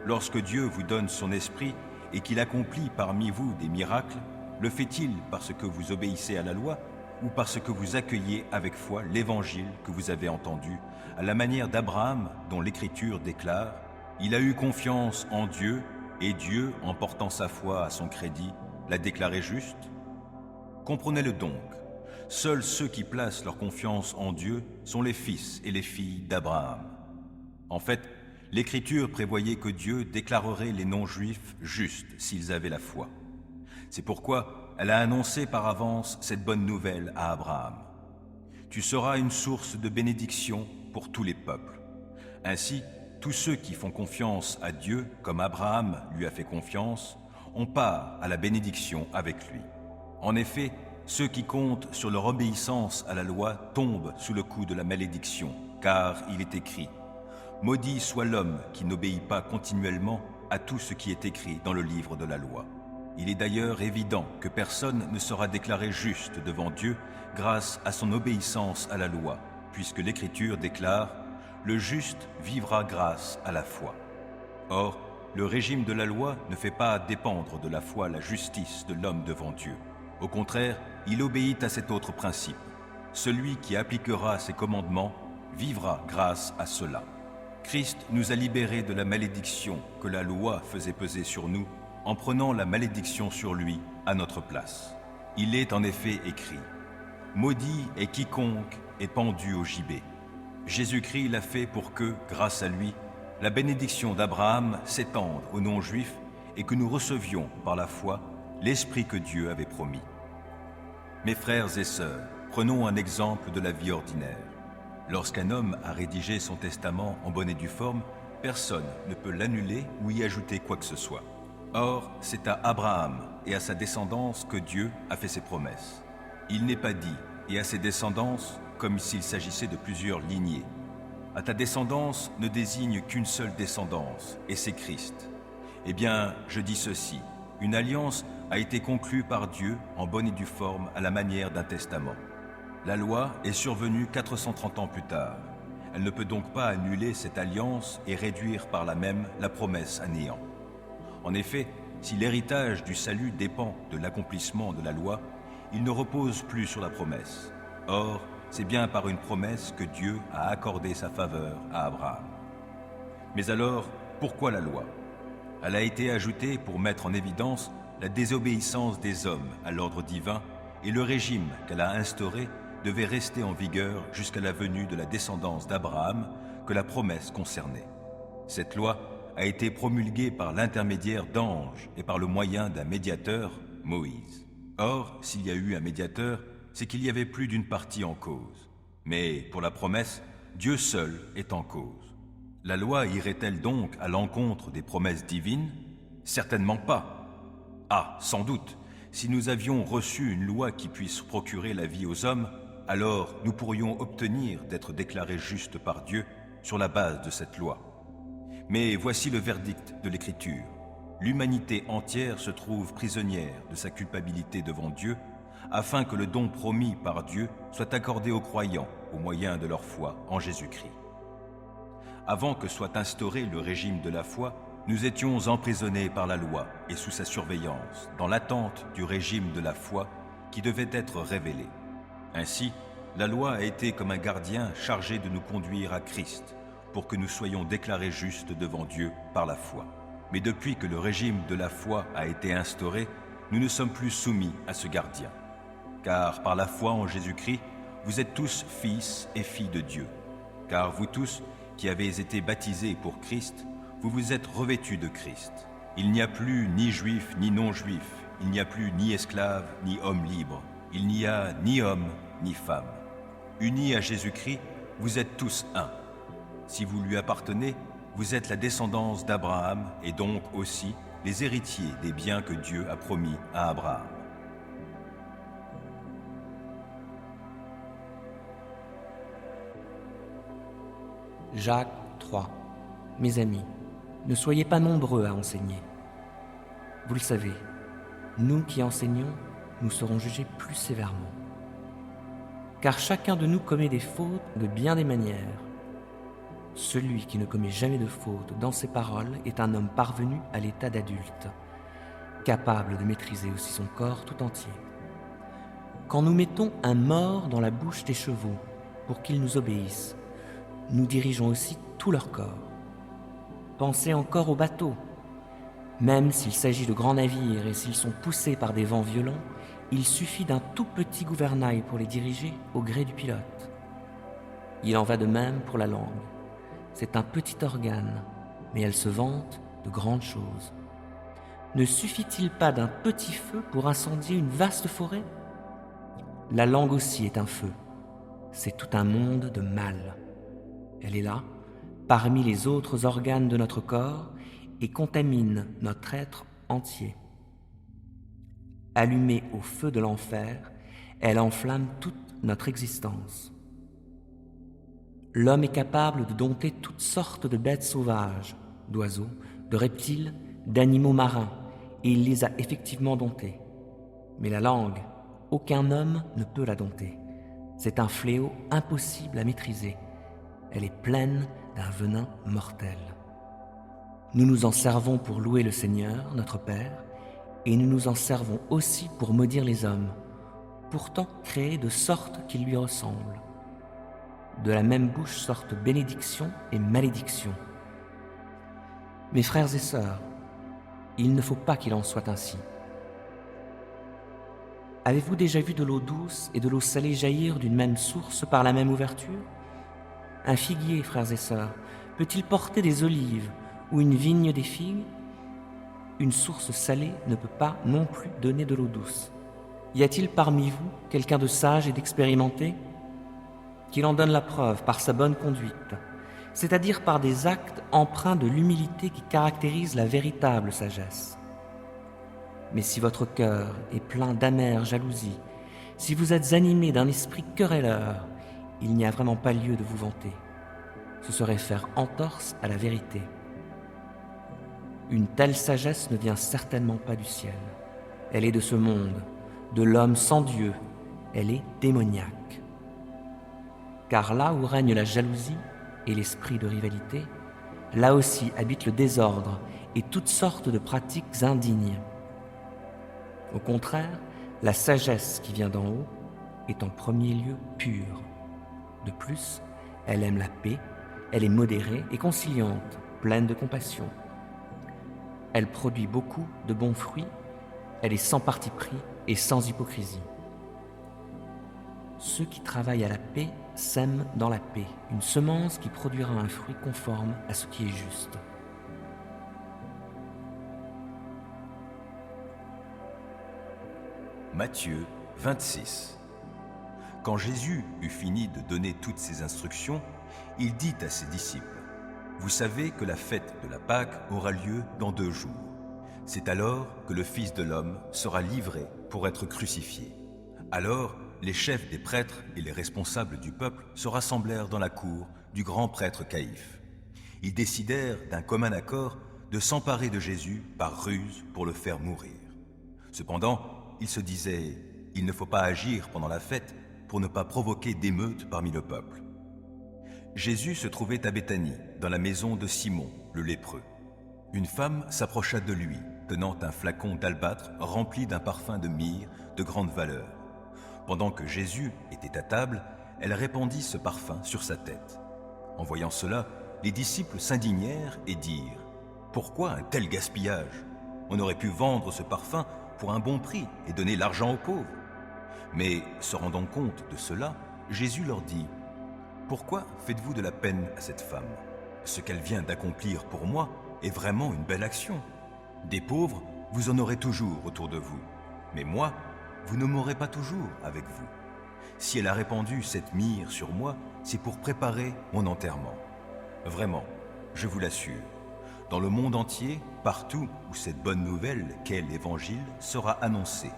lorsque Dieu vous donne son esprit et qu'il accomplit parmi vous des miracles, le fait-il parce que vous obéissez à la loi ou parce que vous accueillez avec foi l'évangile que vous avez entendu, à la manière d'Abraham dont l'Écriture déclare « Il a eu confiance en Dieu et Dieu, en portant sa foi à son crédit, l'a déclaré juste ?» Comprenez-le donc, seuls ceux qui placent leur confiance en Dieu sont les fils et les filles d'Abraham. En fait, l'Écriture prévoyait que Dieu déclarerait les non-juifs justes s'ils avaient la foi. C'est pourquoi elle a annoncé par avance cette bonne nouvelle à Abraham. Tu seras une source de bénédiction pour tous les peuples. Ainsi, tous ceux qui font confiance à Dieu, comme Abraham lui a fait confiance, ont part à la bénédiction avec lui. En effet, ceux qui comptent sur leur obéissance à la loi tombent sous le coup de la malédiction, car il est écrit « Maudit soit l'homme qui n'obéit pas continuellement à tout ce qui est écrit dans le livre de la loi ». Il est d'ailleurs évident que personne ne sera déclaré juste devant Dieu grâce à son obéissance à la loi, puisque l'Écriture déclare « Le juste vivra grâce à la foi ». Or, le régime de la loi ne fait pas dépendre de la foi la justice de l'homme devant Dieu. Au contraire, il obéit à cet autre principe. Celui qui appliquera ses commandements vivra grâce à cela. Christ nous a libérés de la malédiction que la loi faisait peser sur nous en prenant la malédiction sur lui à notre place. Il est en effet écrit « Maudit est quiconque est pendu au gibet ». Jésus-Christ l'a fait pour que, grâce à lui, la bénédiction d'Abraham s'étende aux non-juifs et que nous recevions par la foi l'Esprit que Dieu avait promis. Mes frères et sœurs, prenons un exemple de la vie ordinaire. Lorsqu'un homme a rédigé son testament en bonne et due forme, personne ne peut l'annuler ou y ajouter quoi que ce soit. Or, c'est à Abraham et à sa descendance que Dieu a fait ses promesses. Il n'est pas dit « et à ses descendances » comme s'il s'agissait de plusieurs lignées. À ta descendance ne désigne qu'une seule descendance, et c'est Christ. Eh bien, je dis ceci, une alliance a été conclue par Dieu en bonne et due forme à la manière d'un testament. La loi est survenue 430 ans plus tard. Elle ne peut donc pas annuler cette alliance et réduire par là même la promesse à néant. En effet, si l'héritage du salut dépend de l'accomplissement de la loi, il ne repose plus sur la promesse. Or, c'est bien par une promesse que Dieu a accordé sa faveur à Abraham. Mais alors, pourquoi la loi? Elle a été ajoutée pour mettre en évidence la désobéissance des hommes à l'ordre divin et le régime qu'elle a instauré devait rester en vigueur jusqu'à la venue de la descendance d'Abraham que la promesse concernait. Cette loi a été promulguée par l'intermédiaire d'anges et par le moyen d'un médiateur, Moïse. Or, s'il y a eu un médiateur, c'est qu'il y avait plus d'une partie en cause. Mais pour la promesse, Dieu seul est en cause. La loi irait-elle donc à l'encontre des promesses divines? Certainement pas. Ah, sans doute, si nous avions reçu une loi qui puisse procurer la vie aux hommes, alors nous pourrions obtenir d'être déclarés justes par Dieu sur la base de cette loi. Mais voici le verdict de l'Écriture. L'humanité entière se trouve prisonnière de sa culpabilité devant Dieu, afin que le don promis par Dieu soit accordé aux croyants au moyen de leur foi en Jésus-Christ. Avant que soit instauré le régime de la foi, Nous étions emprisonnés par la loi et sous sa surveillance, dans l'attente du régime de la foi qui devait être révélé. Ainsi, la loi a été comme un gardien chargé de nous conduire à Christ, pour que nous soyons déclarés justes devant Dieu par la foi. Mais depuis que le régime de la foi a été instauré, nous ne sommes plus soumis à ce gardien. Car par la foi en Jésus-Christ, vous êtes tous fils et filles de Dieu. Car vous tous, qui avez été baptisés pour Christ, vous vous êtes revêtus de Christ. Il n'y a plus ni juif ni non-juif, il n'y a plus ni esclave ni homme libre, il n'y a ni homme ni femme. Unis à Jésus-Christ, vous êtes tous un. Si vous lui appartenez, vous êtes la descendance d'Abraham et donc aussi les héritiers des biens que Dieu a promis à Abraham. Jacques 3. Mes amis, ne soyez pas nombreux à enseigner. Vous le savez, nous qui enseignons, nous serons jugés plus sévèrement. Car chacun de nous commet des fautes de bien des manières. Celui qui ne commet jamais de faute dans ses paroles est un homme parvenu à l'état d'adulte, capable de maîtriser aussi son corps tout entier. Quand nous mettons un mors dans la bouche des chevaux pour qu'ils nous obéissent, nous dirigeons aussi tout leur corps. Pensez encore aux bateaux. Même s'il s'agit de grands navires et s'ils sont poussés par des vents violents, il suffit d'un tout petit gouvernail pour les diriger au gré du pilote. Il en va de même pour la langue. C'est un petit organe, mais elle se vante de grandes choses. Ne suffit-il pas d'un petit feu pour incendier une vaste forêt ? La langue aussi est un feu. C'est tout un monde de mal. Elle est là, parmi les autres organes de notre corps, et contamine notre être entier. Allumée au feu de l'enfer, elle enflamme toute notre existence. L'homme est capable de dompter toutes sortes de bêtes sauvages, d'oiseaux, de reptiles, d'animaux marins, et il les a effectivement domptés. Mais la langue, aucun homme ne peut la dompter. C'est un fléau impossible à maîtriser. Elle est pleine d'un venin mortel. Nous nous en servons pour louer le Seigneur, notre Père, et nous nous en servons aussi pour maudire les hommes, pourtant créés de sorte qu'ils lui ressemblent. De la même bouche sortent bénédiction et malédiction. Mes frères et sœurs, il ne faut pas qu'il en soit ainsi. Avez-vous déjà vu de l'eau douce et de l'eau salée jaillir d'une même source par la même ouverture ? Un figuier, frères et sœurs, peut-il porter des olives ou une vigne des figues ? Une source salée ne peut pas non plus donner de l'eau douce. Y a-t-il parmi vous quelqu'un de sage et d'expérimenté ? Qu'il en donne la preuve par sa bonne conduite, c'est-à-dire par des actes empreints de l'humilité qui caractérise la véritable sagesse. Mais si votre cœur est plein d'amère jalousie, si vous êtes animé d'un esprit querelleur, il n'y a vraiment pas lieu de vous vanter. Ce serait faire entorse à la vérité. Une telle sagesse ne vient certainement pas du ciel. Elle est de ce monde, de l'homme sans Dieu. Elle est démoniaque. Car là où règne la jalousie et l'esprit de rivalité, là aussi habite le désordre et toutes sortes de pratiques indignes. Au contraire, la sagesse qui vient d'en haut est en premier lieu pure. De plus, elle aime la paix, elle est modérée et conciliante, pleine de compassion. Elle produit beaucoup de bons fruits, elle est sans parti pris et sans hypocrisie. Ceux qui travaillent à la paix sèment dans la paix une semence qui produira un fruit conforme à ce qui est juste. Matthieu 26. Quand Jésus eut fini de donner toutes ces instructions, il dit à ses disciples : « Vous savez que la fête de la Pâque aura lieu dans 2 jours. C'est alors que le Fils de l'homme sera livré pour être crucifié. » Alors, les chefs des prêtres et les responsables du peuple se rassemblèrent dans la cour du grand prêtre Caïphe. Ils décidèrent d'un commun accord de s'emparer de Jésus par ruse pour le faire mourir. Cependant, ils se disaient : « Il ne faut pas agir pendant la fête pour ne pas provoquer d'émeutes parmi le peuple. » Jésus se trouvait à Béthanie, dans la maison de Simon, le lépreux. Une femme s'approcha de lui, tenant un flacon d'albâtre rempli d'un parfum de myrrhe de grande valeur. Pendant que Jésus était à table, elle répandit ce parfum sur sa tête. En voyant cela, les disciples s'indignèrent et dirent « Pourquoi un tel gaspillage? On aurait pu vendre ce parfum pour un bon prix et donner l'argent aux pauvres. » Mais, se rendant compte de cela, Jésus leur dit « Pourquoi faites-vous de la peine à cette femme? Ce qu'elle vient d'accomplir pour moi est vraiment une belle action. Des pauvres, vous en aurez toujours autour de vous, mais moi, vous ne m'aurez pas toujours avec vous. Si elle a répandu cette myrrhe sur moi, c'est pour préparer mon enterrement. Vraiment, je vous l'assure, dans le monde entier, partout où cette bonne nouvelle qu'est l'Évangile sera annoncée,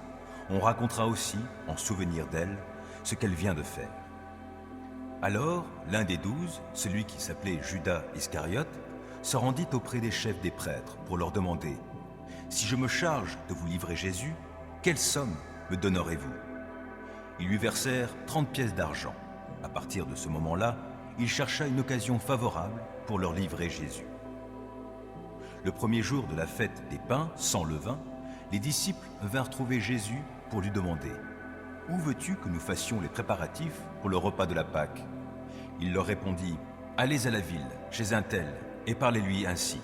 on racontera aussi, en souvenir d'elle, ce qu'elle vient de faire. » Alors, l'un des 12, celui qui s'appelait Judas Iscariote, se rendit auprès des chefs des prêtres pour leur demander « Si je me charge de vous livrer Jésus, quelle somme me donnerez-vous » Ils lui versèrent 30 pièces d'argent. À partir de ce moment-là, il chercha une occasion favorable pour leur livrer Jésus. Le premier jour de la fête des pains sans levain, les disciples vinrent trouver Jésus pour lui demander « Où veux-tu que nous fassions les préparatifs pour le repas de la Pâque ?» Il leur répondit « Allez à la ville, chez un tel, et parlez-lui ainsi.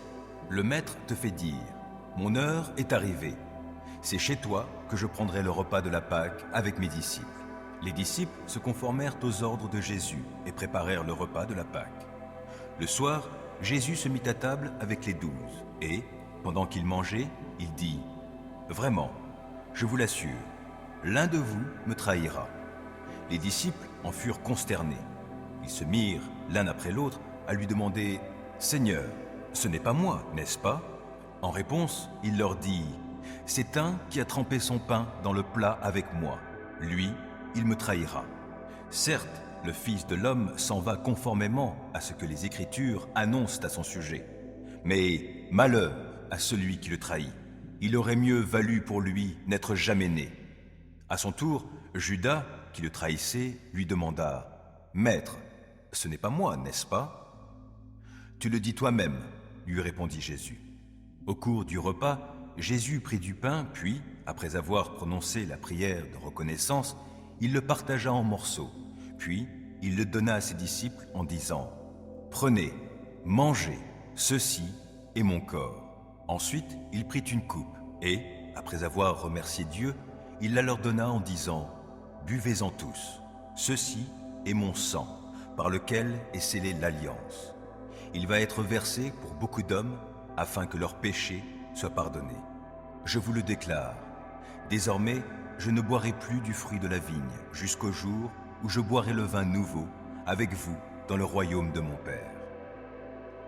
Le maître te fait dire « Mon heure est arrivée. C'est chez toi que je prendrai le repas de la Pâque avec mes disciples. » Les disciples se conformèrent aux ordres de Jésus et préparèrent le repas de la Pâque. Le soir, Jésus se mit à table avec les 12 et, pendant qu'ils mangeaient, il dit « Vraiment, je vous l'assure, l'un de vous me trahira. » Les disciples en furent consternés. Ils se mirent, l'un après l'autre, à lui demander « Seigneur, ce n'est pas moi, n'est-ce pas ?» En réponse, il leur dit « C'est un qui a trempé son pain dans le plat avec moi. Lui, il me trahira. Certes, le Fils de l'homme s'en va conformément à ce que les Écritures annoncent à son sujet. Mais malheur à celui qui le trahit. Il aurait mieux valu pour lui n'être jamais né. » À son tour, Judas, qui le trahissait, lui demanda « Maître, ce n'est pas moi, n'est-ce pas ?» « Tu le dis toi-même, lui répondit Jésus. Au cours du repas, Jésus prit du pain, puis, après avoir prononcé la prière de reconnaissance, il le partagea en morceaux, puis il le donna à ses disciples en disant « Prenez, mangez, ceci est mon corps. » Ensuite, il prit une coupe et, après avoir remercié Dieu, il la leur donna en disant « Buvez-en tous, ceci est mon sang, par lequel est scellée l'alliance. Il va être versé pour beaucoup d'hommes, afin que leurs péchés soient pardonnés. Je vous le déclare, désormais, je ne boirai plus du fruit de la vigne, jusqu'au jour où je boirai le vin nouveau avec vous dans le royaume de mon Père. »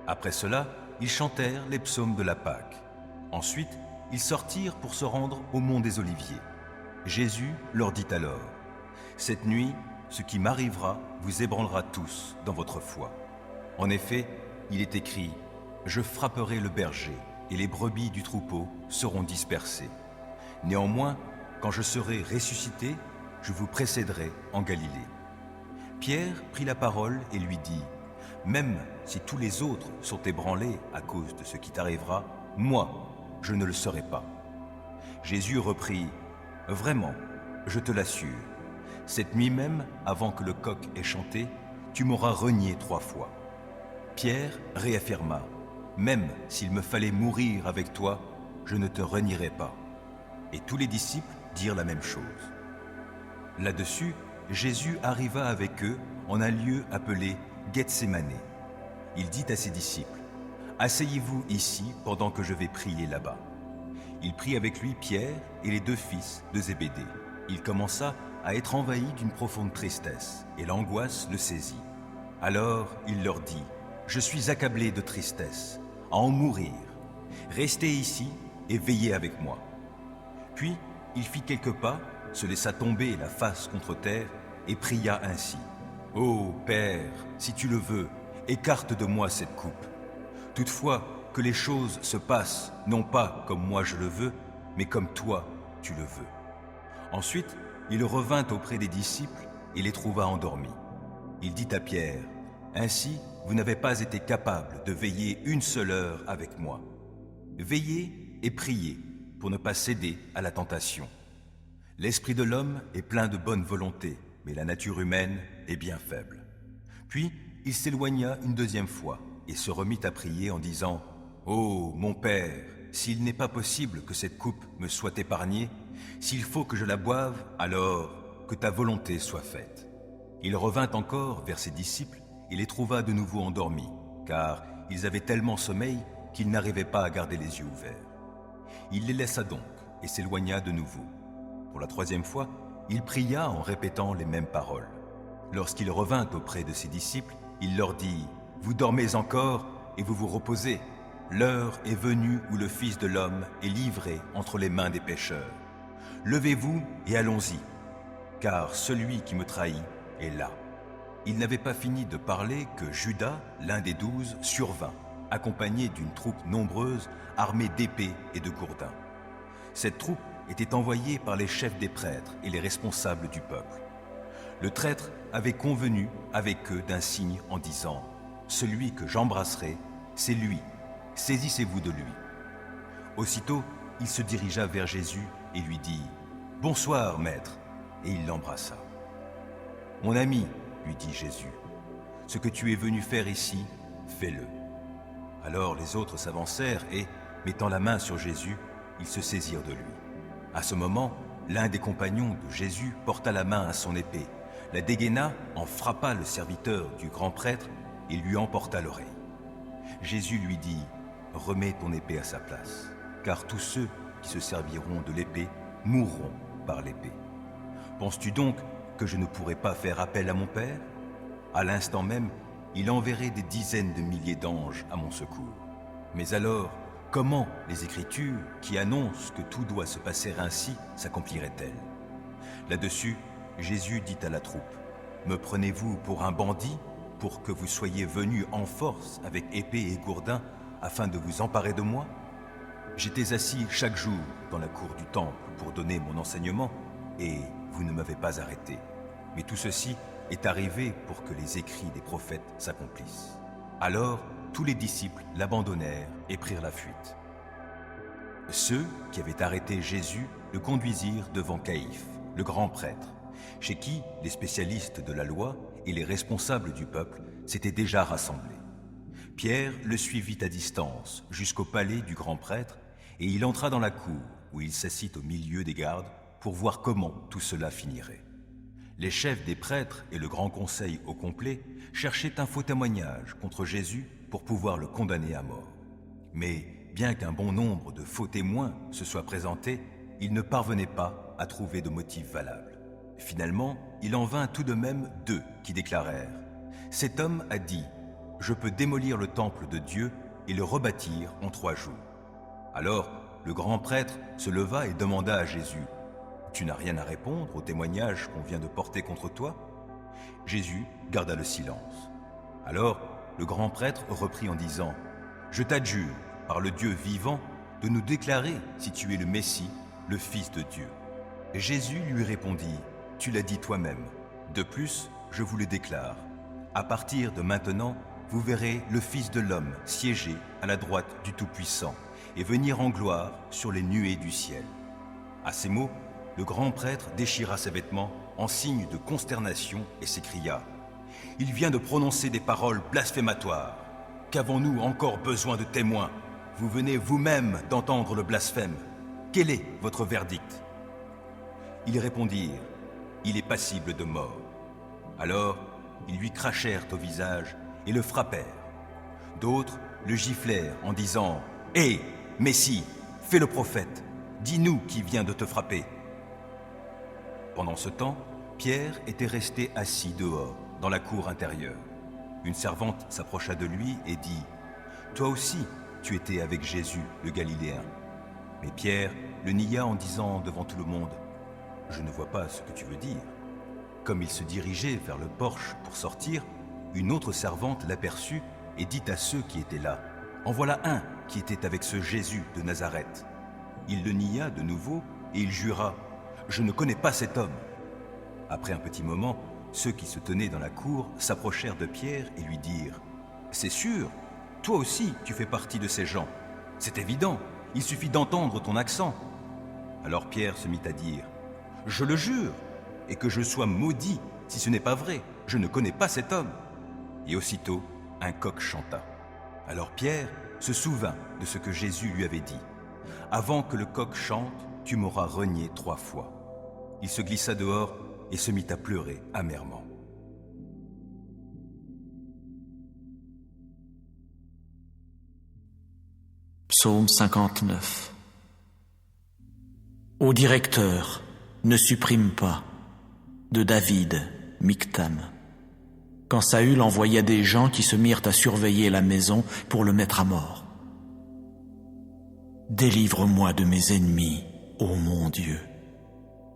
Après cela, ils chantèrent les psaumes de la Pâque. Ensuite, ils sortirent pour se rendre au mont des Oliviers. Jésus leur dit alors « Cette nuit, ce qui m'arrivera vous ébranlera tous dans votre foi. En effet, il est écrit « Je frapperai le berger, et les brebis du troupeau seront dispersées. Néanmoins, quand je serai ressuscité, je vous précéderai en Galilée. » Pierre prit la parole et lui dit « Même si tous les autres sont ébranlés à cause de ce qui t'arrivera, moi, je ne le serai pas. » Jésus reprit « Vraiment, je te l'assure, cette nuit même, avant que le coq ait chanté, tu m'auras renié 3 fois. » Pierre réaffirma « Même s'il me fallait mourir avec toi, je ne te renierai pas. » Et tous les disciples dirent la même chose. Là-dessus, Jésus arriva avec eux en un lieu appelé Gethsémani. Il dit à ses disciples « Asseyez-vous ici pendant que je vais prier là-bas. » Il prit avec lui Pierre et les 2 fils de Zébédée. Il commença à être envahi d'une profonde tristesse, et l'angoisse le saisit. Alors il leur dit « Je suis accablé de tristesse, à en mourir. Restez ici et veillez avec moi. » Puis il fit quelques pas, se laissa tomber la face contre terre et pria ainsi « Ô Père, si tu le veux, écarte de moi cette coupe. Toutefois, que les choses se passent non pas comme moi je le veux, mais comme toi tu le veux. » Ensuite, il revint auprès des disciples et les trouva endormis. Il dit à Pierre « Ainsi, vous n'avez pas été capable de veiller une seule heure avec moi. Veillez et priez pour ne pas céder à la tentation. L'esprit de l'homme est plein de bonne volonté, mais la nature humaine est bien faible. Puis il s'éloigna une deuxième fois et se remit à prier en disant « Ô mon Père, s'il n'est pas possible que cette coupe me soit épargnée, s'il faut que je la boive, alors que ta volonté soit faite. » Il revint encore vers ses disciples et les trouva de nouveau endormis, car ils avaient tellement sommeil qu'ils n'arrivaient pas à garder les yeux ouverts. Il les laissa donc et s'éloigna de nouveau. Pour la troisième fois, il pria en répétant les mêmes paroles. Lorsqu'il revint auprès de ses disciples, il leur dit « Vous dormez encore et vous vous reposez. L'heure est venue où le Fils de l'homme est livré entre les mains des pécheurs. Levez-vous et allons-y, car celui qui me trahit est là. » Il n'avait pas fini de parler que Judas, l'un des 12, survint, accompagné d'une troupe nombreuse, armée d'épées et de gourdins. Cette troupe était envoyée par les chefs des prêtres et les responsables du peuple. Le traître avait convenu avec eux d'un signe en disant « Celui que j'embrasserai, c'est lui, saisissez-vous de lui. » Aussitôt, il se dirigea vers Jésus et lui dit « Bonsoir, maître !» et il l'embrassa. « Mon ami, lui dit Jésus, ce que tu es venu faire ici, fais-le. » Alors les autres s'avancèrent et, mettant la main sur Jésus, ils se saisirent de lui. À ce moment, l'un des compagnons de Jésus porta la main à son épée, la dégaina, en frappa le serviteur du grand prêtre et lui emporta l'oreille. Jésus lui dit « Remets ton épée à sa place, car tous ceux qui se serviront de l'épée mourront par l'épée. Penses-tu donc que je ne pourrai pas faire appel à mon Père? À l'instant même, il enverrait des dizaines de milliers d'anges à mon secours. Mais alors, comment les Écritures, qui annoncent que tout doit se passer ainsi, s'accompliraient-elles? » Là-dessus, Jésus dit à la troupe, « Me prenez-vous pour un bandit, pour que vous soyez venus en force avec épée et gourdin, afin de vous emparer de moi? J'étais assis chaque jour dans la cour du temple pour donner mon enseignement, et vous ne m'avez pas arrêté. Mais tout ceci est arrivé pour que les écrits des prophètes s'accomplissent. » Alors, tous les disciples l'abandonnèrent et prirent la fuite. Ceux qui avaient arrêté Jésus le conduisirent devant Caïphe, le grand prêtre, chez qui les spécialistes de la loi et les responsables du peuple s'étaient déjà rassemblés. Pierre le suivit à distance jusqu'au palais du grand prêtre et il entra dans la cour où il s'assit au milieu des gardes pour voir comment tout cela finirait. Les chefs des prêtres et le grand conseil au complet cherchaient un faux témoignage contre Jésus pour pouvoir le condamner à mort. Mais bien qu'un bon nombre de faux témoins se soient présentés, ils ne parvenaient pas à trouver de motif valable. Finalement, il en vint tout de même 2 qui déclarèrent « Cet homme a dit « Je peux démolir le temple de Dieu et le rebâtir en 3 jours. » Alors, le grand prêtre se leva et demanda à Jésus « Tu n'as rien à répondre au témoignage qu'on vient de porter contre toi ?» Jésus garda le silence. Alors, le grand prêtre reprit en disant « Je t'adjure, par le Dieu vivant, de nous déclarer si tu es le Messie, le Fils de Dieu. » Jésus lui répondit « Tu l'as dit toi-même. De plus, je vous le déclare. À partir de maintenant, vous verrez le Fils de l'homme siéger à la droite du Tout-Puissant et venir en gloire sur les nuées du ciel. » À ces mots, le grand prêtre déchira ses vêtements en signe de consternation et s'écria « Il vient de prononcer des paroles blasphématoires. Qu'avons-nous encore besoin de témoins? Vous venez vous-même d'entendre le blasphème. Quel est votre verdict ?» Ils répondirent « Il est passible de mort. » Alors, ils lui crachèrent au visage et le frappèrent. D'autres le giflèrent en disant « Hé, Messie, fais le prophète, dis-nous qui vient de te frapper. » Pendant ce temps, Pierre était resté assis dehors, dans la cour intérieure. Une servante s'approcha de lui et dit « Toi aussi, tu étais avec Jésus, le Galiléen. » Mais Pierre le nia en disant devant tout le monde « Je ne vois pas ce que tu veux dire. » Comme il se dirigeait vers le porche pour sortir, une autre servante l'aperçut et dit à ceux qui étaient là « En voilà un qui était avec ce Jésus de Nazareth. » Il le nia de nouveau et il jura « Je ne connais pas cet homme. » Après un petit moment, ceux qui se tenaient dans la cour s'approchèrent de Pierre et lui dirent « C'est sûr, toi aussi tu fais partie de ces gens. C'est évident, il suffit d'entendre ton accent. » Alors Pierre se mit à dire, « Je le jure, et que je sois maudit si ce n'est pas vrai, je ne connais pas cet homme. » Et aussitôt, un coq chanta. Alors Pierre se souvint de ce que Jésus lui avait dit, « Avant que le coq chante, tu m'auras renié 3 fois. » Il se glissa dehors et se mit à pleurer amèrement. Psaume 59. Ô directeur, ne supprime pas, de David, Michtam. Quand Saül envoya des gens qui se mirent à surveiller la maison pour le mettre à mort. Délivre-moi de mes ennemis, ô mon Dieu.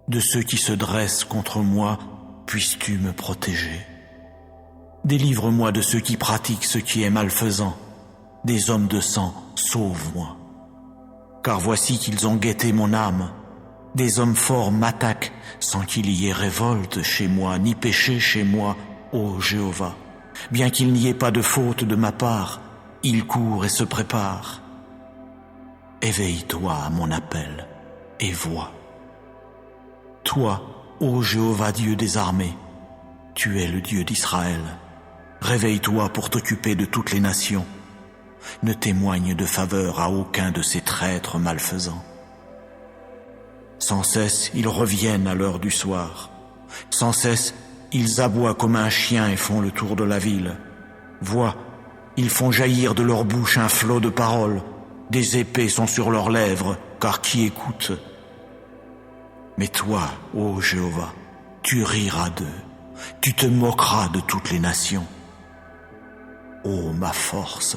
De ceux qui se dressent contre moi, puisses-tu me protéger. Délivre-moi de ceux qui pratiquent ce qui est malfaisant. Des hommes de sang, sauve-moi. Car voici qu'ils ont guetté mon âme. Des hommes forts m'attaquent sans qu'il y ait révolte chez moi, ni péché chez moi, ô Jéhovah. Bien qu'il n'y ait pas de faute de ma part, ils courent et se préparent. Éveille-toi à mon appel et vois. Toi, ô Jéhovah Dieu des armées, tu es le Dieu d'Israël. Réveille-toi pour t'occuper de toutes les nations. Ne témoigne de faveur à aucun de ces traîtres malfaisants. Sans cesse, ils reviennent à l'heure du soir. Sans cesse, ils aboient comme un chien et font le tour de la ville. Vois, ils font jaillir de leur bouche un flot de paroles. Des épées sont sur leurs lèvres, car qui écoute? Mais toi, ô Jéhovah, tu riras d'eux, tu te moqueras de toutes les nations. Ô ma force,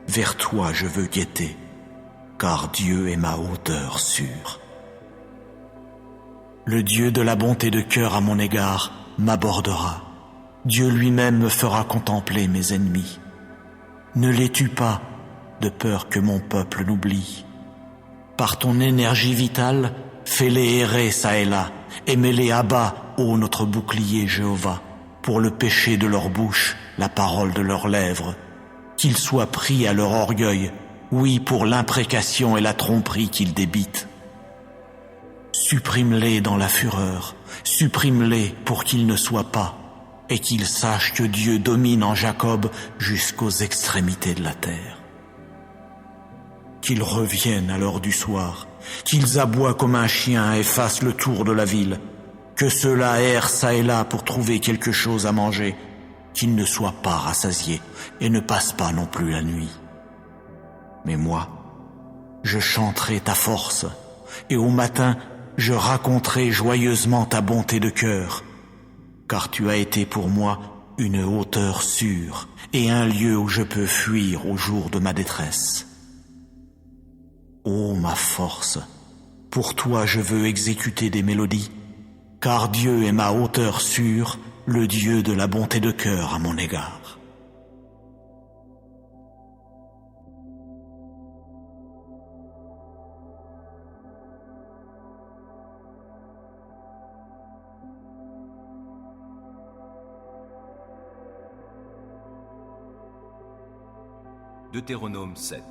vers toi je veux guetter, car Dieu est ma hauteur sûre. Le Dieu de la bonté de cœur à mon égard m'abordera. Dieu lui-même me fera contempler mes ennemis. Ne les tue pas, de peur que mon peuple n'oublie. Par ton énergie vitale, fais-les errer çà et là, et mets-les à bas, ô notre bouclier Jéhovah, pour le péché de leur bouche, la parole de leurs lèvres. Qu'ils soient pris à leur orgueil, oui, pour l'imprécation et la tromperie qu'ils débitent. Supprime-les dans la fureur, supprime-les pour qu'ils ne soient pas, et qu'ils sachent que Dieu domine en Jacob jusqu'aux extrémités de la terre. Qu'ils reviennent à l'heure du soir, qu'ils aboient comme un chien et fassent le tour de la ville, que ceux-là errent çà et là pour trouver quelque chose à manger, qu'ils ne soient pas rassasiés et ne passent pas non plus la nuit. Mais moi, je chanterai ta force, et au matin, je raconterai joyeusement ta bonté de cœur, car tu as été pour moi une hauteur sûre et un lieu où je peux fuir au jour de ma détresse. Ô ma force, pour toi je veux exécuter des mélodies, car Dieu est ma hauteur sûre, le Dieu de la bonté de cœur à mon égard. Deutéronome 7.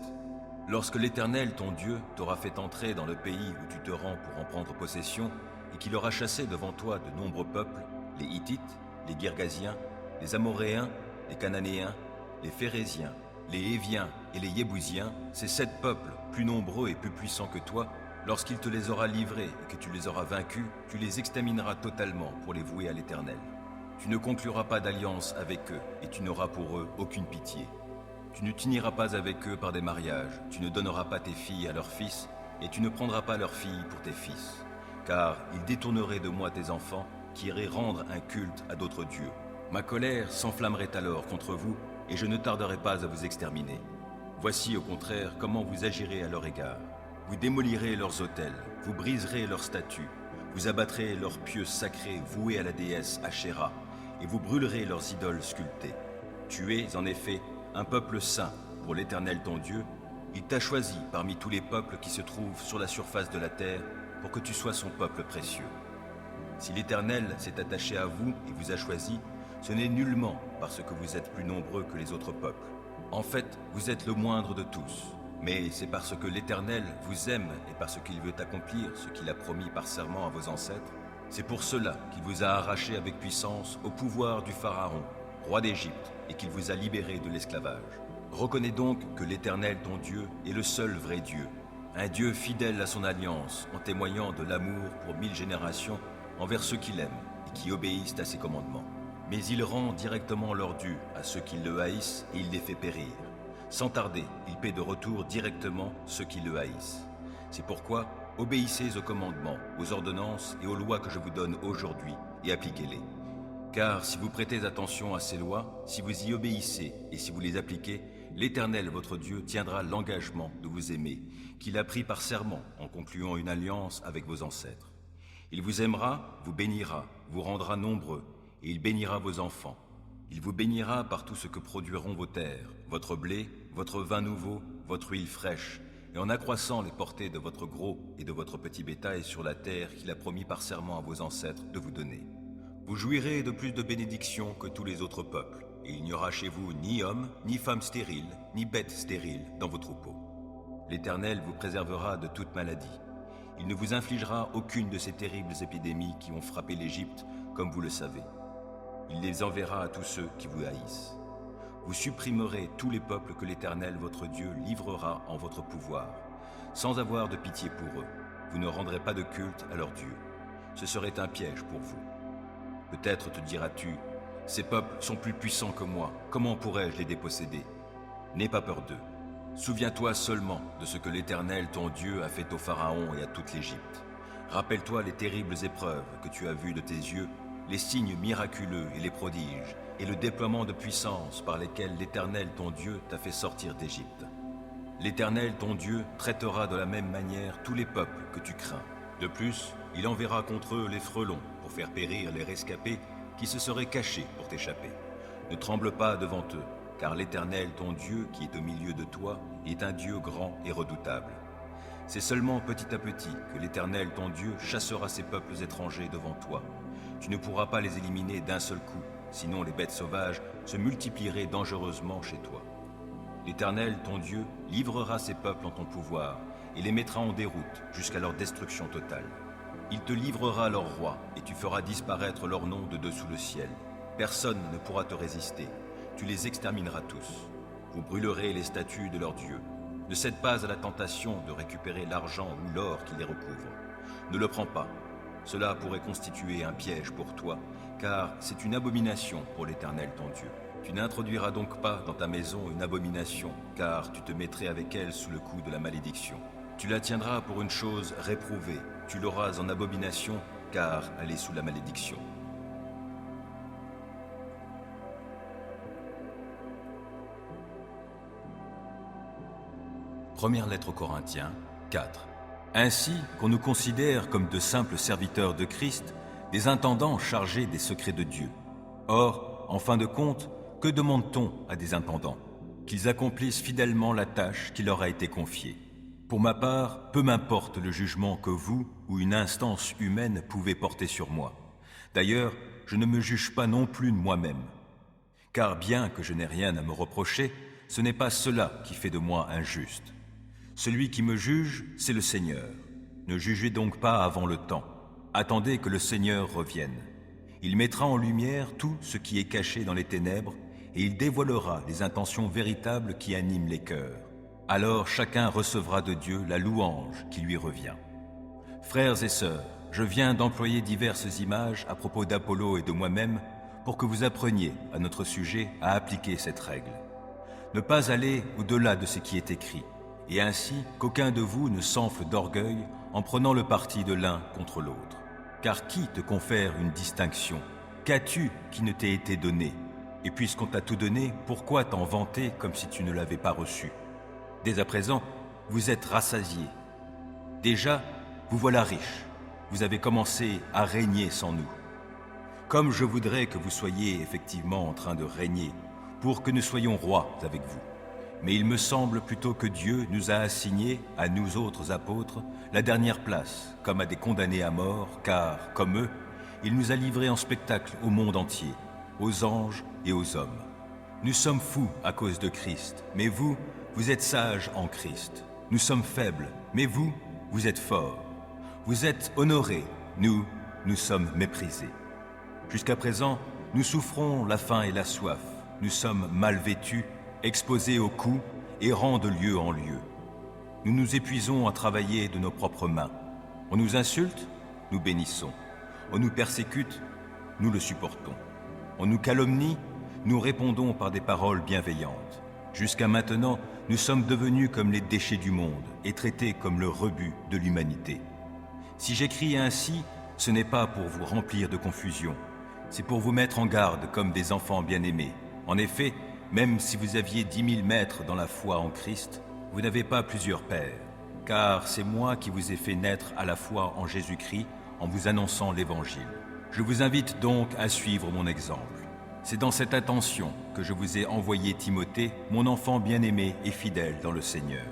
Lorsque l'Éternel, ton Dieu, t'aura fait entrer dans le pays où tu te rends pour en prendre possession, et qu'il aura chassé devant toi de nombreux peuples, les Hittites, les Girgasiens, les Amoréens, les Cananéens, les Phéréziens, les Héviens et les Yébousiens, ces 7 peuples, plus nombreux et plus puissants que toi, lorsqu'il te les aura livrés et que tu les auras vaincus, tu les extermineras totalement pour les vouer à l'Éternel. Tu ne concluras pas d'alliance avec eux, et tu n'auras pour eux aucune pitié. Tu ne t'uniras pas avec eux par des mariages, tu ne donneras pas tes filles à leurs fils, et tu ne prendras pas leurs filles pour tes fils. Car ils détourneraient de moi tes enfants, qui iraient rendre un culte à d'autres dieux. Ma colère s'enflammerait alors contre vous, et je ne tarderai pas à vous exterminer. Voici au contraire comment vous agirez à leur égard. Vous démolirez leurs autels, vous briserez leurs statues, vous abattrez leurs pieux sacrés voués à la déesse Ashéra, et vous brûlerez leurs idoles sculptées. Tu es, en effet, un peuple saint pour l'Éternel ton Dieu. Il t'a choisi parmi tous les peuples qui se trouvent sur la surface de la terre pour que tu sois son peuple précieux. Si l'Éternel s'est attaché à vous et vous a choisi, ce n'est nullement parce que vous êtes plus nombreux que les autres peuples. En fait, vous êtes le moindre de tous. Mais c'est parce que l'Éternel vous aime et parce qu'il veut accomplir ce qu'il a promis par serment à vos ancêtres. C'est pour cela qu'il vous a arraché avec puissance au pouvoir du Pharaon, roi d'Égypte, et qu'il vous a libéré de l'esclavage. Reconnais donc que l'Éternel, ton Dieu, est le seul vrai Dieu, un Dieu fidèle à son alliance, en témoignant de l'amour pour 1000 générations envers ceux qu'il aime et qui obéissent à ses commandements. Mais il rend directement leur dû à ceux qui le haïssent et il les fait périr. Sans tarder, il paie de retour directement ceux qui le haïssent. C'est pourquoi, obéissez aux commandements, aux ordonnances et aux lois que je vous donne aujourd'hui et appliquez-les. Car si vous prêtez attention à ces lois, si vous y obéissez et si vous les appliquez, l'Éternel, votre Dieu, tiendra l'engagement de vous aimer, qu'il a pris par serment en concluant une alliance avec vos ancêtres. Il vous aimera, vous bénira, vous rendra nombreux, et il bénira vos enfants. Il vous bénira par tout ce que produiront vos terres, votre blé, votre vin nouveau, votre huile fraîche, et en accroissant les portées de votre gros et de votre petit bétail sur la terre qu'il a promis par serment à vos ancêtres de vous donner. Vous jouirez de plus de bénédictions que tous les autres peuples, et il n'y aura chez vous ni homme, ni femme stérile, ni bête stérile dans vos troupeaux. L'Éternel vous préservera de toute maladie. Il ne vous infligera aucune de ces terribles épidémies qui ont frappé l'Égypte, comme vous le savez. Il les enverra à tous ceux qui vous haïssent. Vous supprimerez tous les peuples que l'Éternel, votre Dieu, livrera en votre pouvoir, sans avoir de pitié pour eux. Vous ne rendrez pas de culte à leur Dieu. Ce serait un piège pour vous. Peut-être te diras-tu, ces peuples sont plus puissants que moi, comment pourrais-je les déposséder? N'aie pas peur d'eux. Souviens-toi seulement de ce que l'Éternel, ton Dieu, a fait au Pharaon et à toute l'Égypte. Rappelle-toi les terribles épreuves que tu as vues de tes yeux, les signes miraculeux et les prodiges, et le déploiement de puissance par lesquels l'Éternel, ton Dieu, t'a fait sortir d'Égypte. L'Éternel, ton Dieu, traitera de la même manière tous les peuples que tu crains. De plus, il enverra contre eux les frelons pour faire périr les rescapés qui se seraient cachés pour t'échapper. Ne tremble pas devant eux, car l'Éternel, ton Dieu, qui est au milieu de toi, est un Dieu grand et redoutable. C'est seulement petit à petit que l'Éternel, ton Dieu, chassera ces peuples étrangers devant toi. Tu ne pourras pas les éliminer d'un seul coup, sinon les bêtes sauvages se multiplieraient dangereusement chez toi. L'Éternel, ton Dieu, livrera ces peuples en ton pouvoir et les mettra en déroute jusqu'à leur destruction totale. Il te livrera leur roi et tu feras disparaître leur nom de dessous le ciel. Personne ne pourra te résister. Tu les extermineras tous. Vous brûlerez les statues de leurs dieux. Ne cède pas à la tentation de récupérer l'argent ou l'or qui les recouvre. Ne le prends pas. Cela pourrait constituer un piège pour toi, car c'est une abomination pour l'Éternel ton Dieu. Tu n'introduiras donc pas dans ta maison une abomination, car tu te mettrais avec elle sous le coup de la malédiction. Tu la tiendras pour une chose réprouvée. Tu l'auras en abomination, car elle est sous la malédiction. Première lettre aux Corinthiens, 4. Ainsi qu'on nous considère comme de simples serviteurs de Christ, des intendants chargés des secrets de Dieu. Or, en fin de compte, que demande-t-on à des intendants? Qu'ils accomplissent fidèlement la tâche qui leur a été confiée. Pour ma part, peu m'importe le jugement que vous ou une instance humaine pouvez porter sur moi. D'ailleurs, je ne me juge pas non plus de moi-même. Car bien que je n'ai rien à me reprocher, ce n'est pas cela qui fait de moi injuste. Celui qui me juge, c'est le Seigneur. Ne jugez donc pas avant le temps. Attendez que le Seigneur revienne. Il mettra en lumière tout ce qui est caché dans les ténèbres et il dévoilera les intentions véritables qui animent les cœurs. Alors chacun recevra de Dieu la louange qui lui revient. Frères et sœurs, je viens d'employer diverses images à propos d'Apollo et de moi-même pour que vous appreniez à notre sujet à appliquer cette règle. Ne pas aller au-delà de ce qui est écrit, et ainsi qu'aucun de vous ne s'enfle d'orgueil en prenant le parti de l'un contre l'autre. Car qui te confère une distinction? Qu'as-tu qui ne t'ait été donné? Et puisqu'on t'a tout donné, pourquoi t'en vanter comme si tu ne l'avais pas reçu? Dès à présent, vous êtes rassasiés. Déjà, vous voilà riches. Vous avez commencé à régner sans nous. Comme je voudrais que vous soyez effectivement en train de régner, pour que nous soyons rois avec vous. Mais il me semble plutôt que Dieu nous a assigné, à nous autres apôtres, la dernière place, comme à des condamnés à mort, car, comme eux, il nous a livrés en spectacle au monde entier, aux anges et aux hommes. Nous sommes fous à cause de Christ, mais vous, vous êtes sages en Christ. Nous sommes faibles, mais vous, vous êtes forts. Vous êtes honorés, nous sommes méprisés. Jusqu'à présent, nous souffrons la faim et la soif. Nous sommes mal vêtus, exposés aux coups, errants de lieu en lieu. Nous nous épuisons à travailler de nos propres mains. On nous insulte, nous bénissons. On nous persécute, nous le supportons. On nous calomnie, nous répondons par des paroles bienveillantes. Jusqu'à maintenant, nous sommes devenus comme les déchets du monde et traités comme le rebut de l'humanité. Si j'écris ainsi, ce n'est pas pour vous remplir de confusion. C'est pour vous mettre en garde comme des enfants bien-aimés. En effet, même si vous aviez 10 000 maîtres dans la foi en Christ, vous n'avez pas plusieurs pères, car c'est moi qui vous ai fait naître à la foi en Jésus-Christ en vous annonçant l'Évangile. Je vous invite donc à suivre mon exemple. C'est dans cette intention que je vous ai envoyé Timothée, mon enfant bien-aimé et fidèle dans le Seigneur.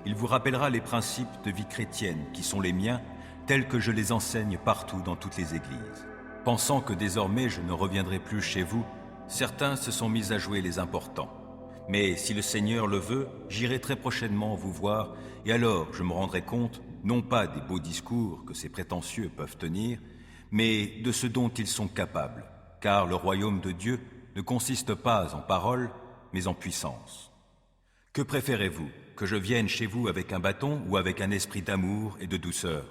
Il vous rappellera les principes de vie chrétienne qui sont les miens, tels que je les enseigne partout dans toutes les églises. Pensant que désormais je ne reviendrai plus chez vous, certains se sont mis à jouer les importants. Mais si le Seigneur le veut, j'irai très prochainement vous voir, et alors je me rendrai compte, non pas des beaux discours que ces prétentieux peuvent tenir, mais de ce dont ils sont capables, car le royaume de Dieu ne consiste pas en paroles, mais en puissance. Que préférez-vous, que je vienne chez vous avec un bâton ou avec un esprit d'amour et de douceur ?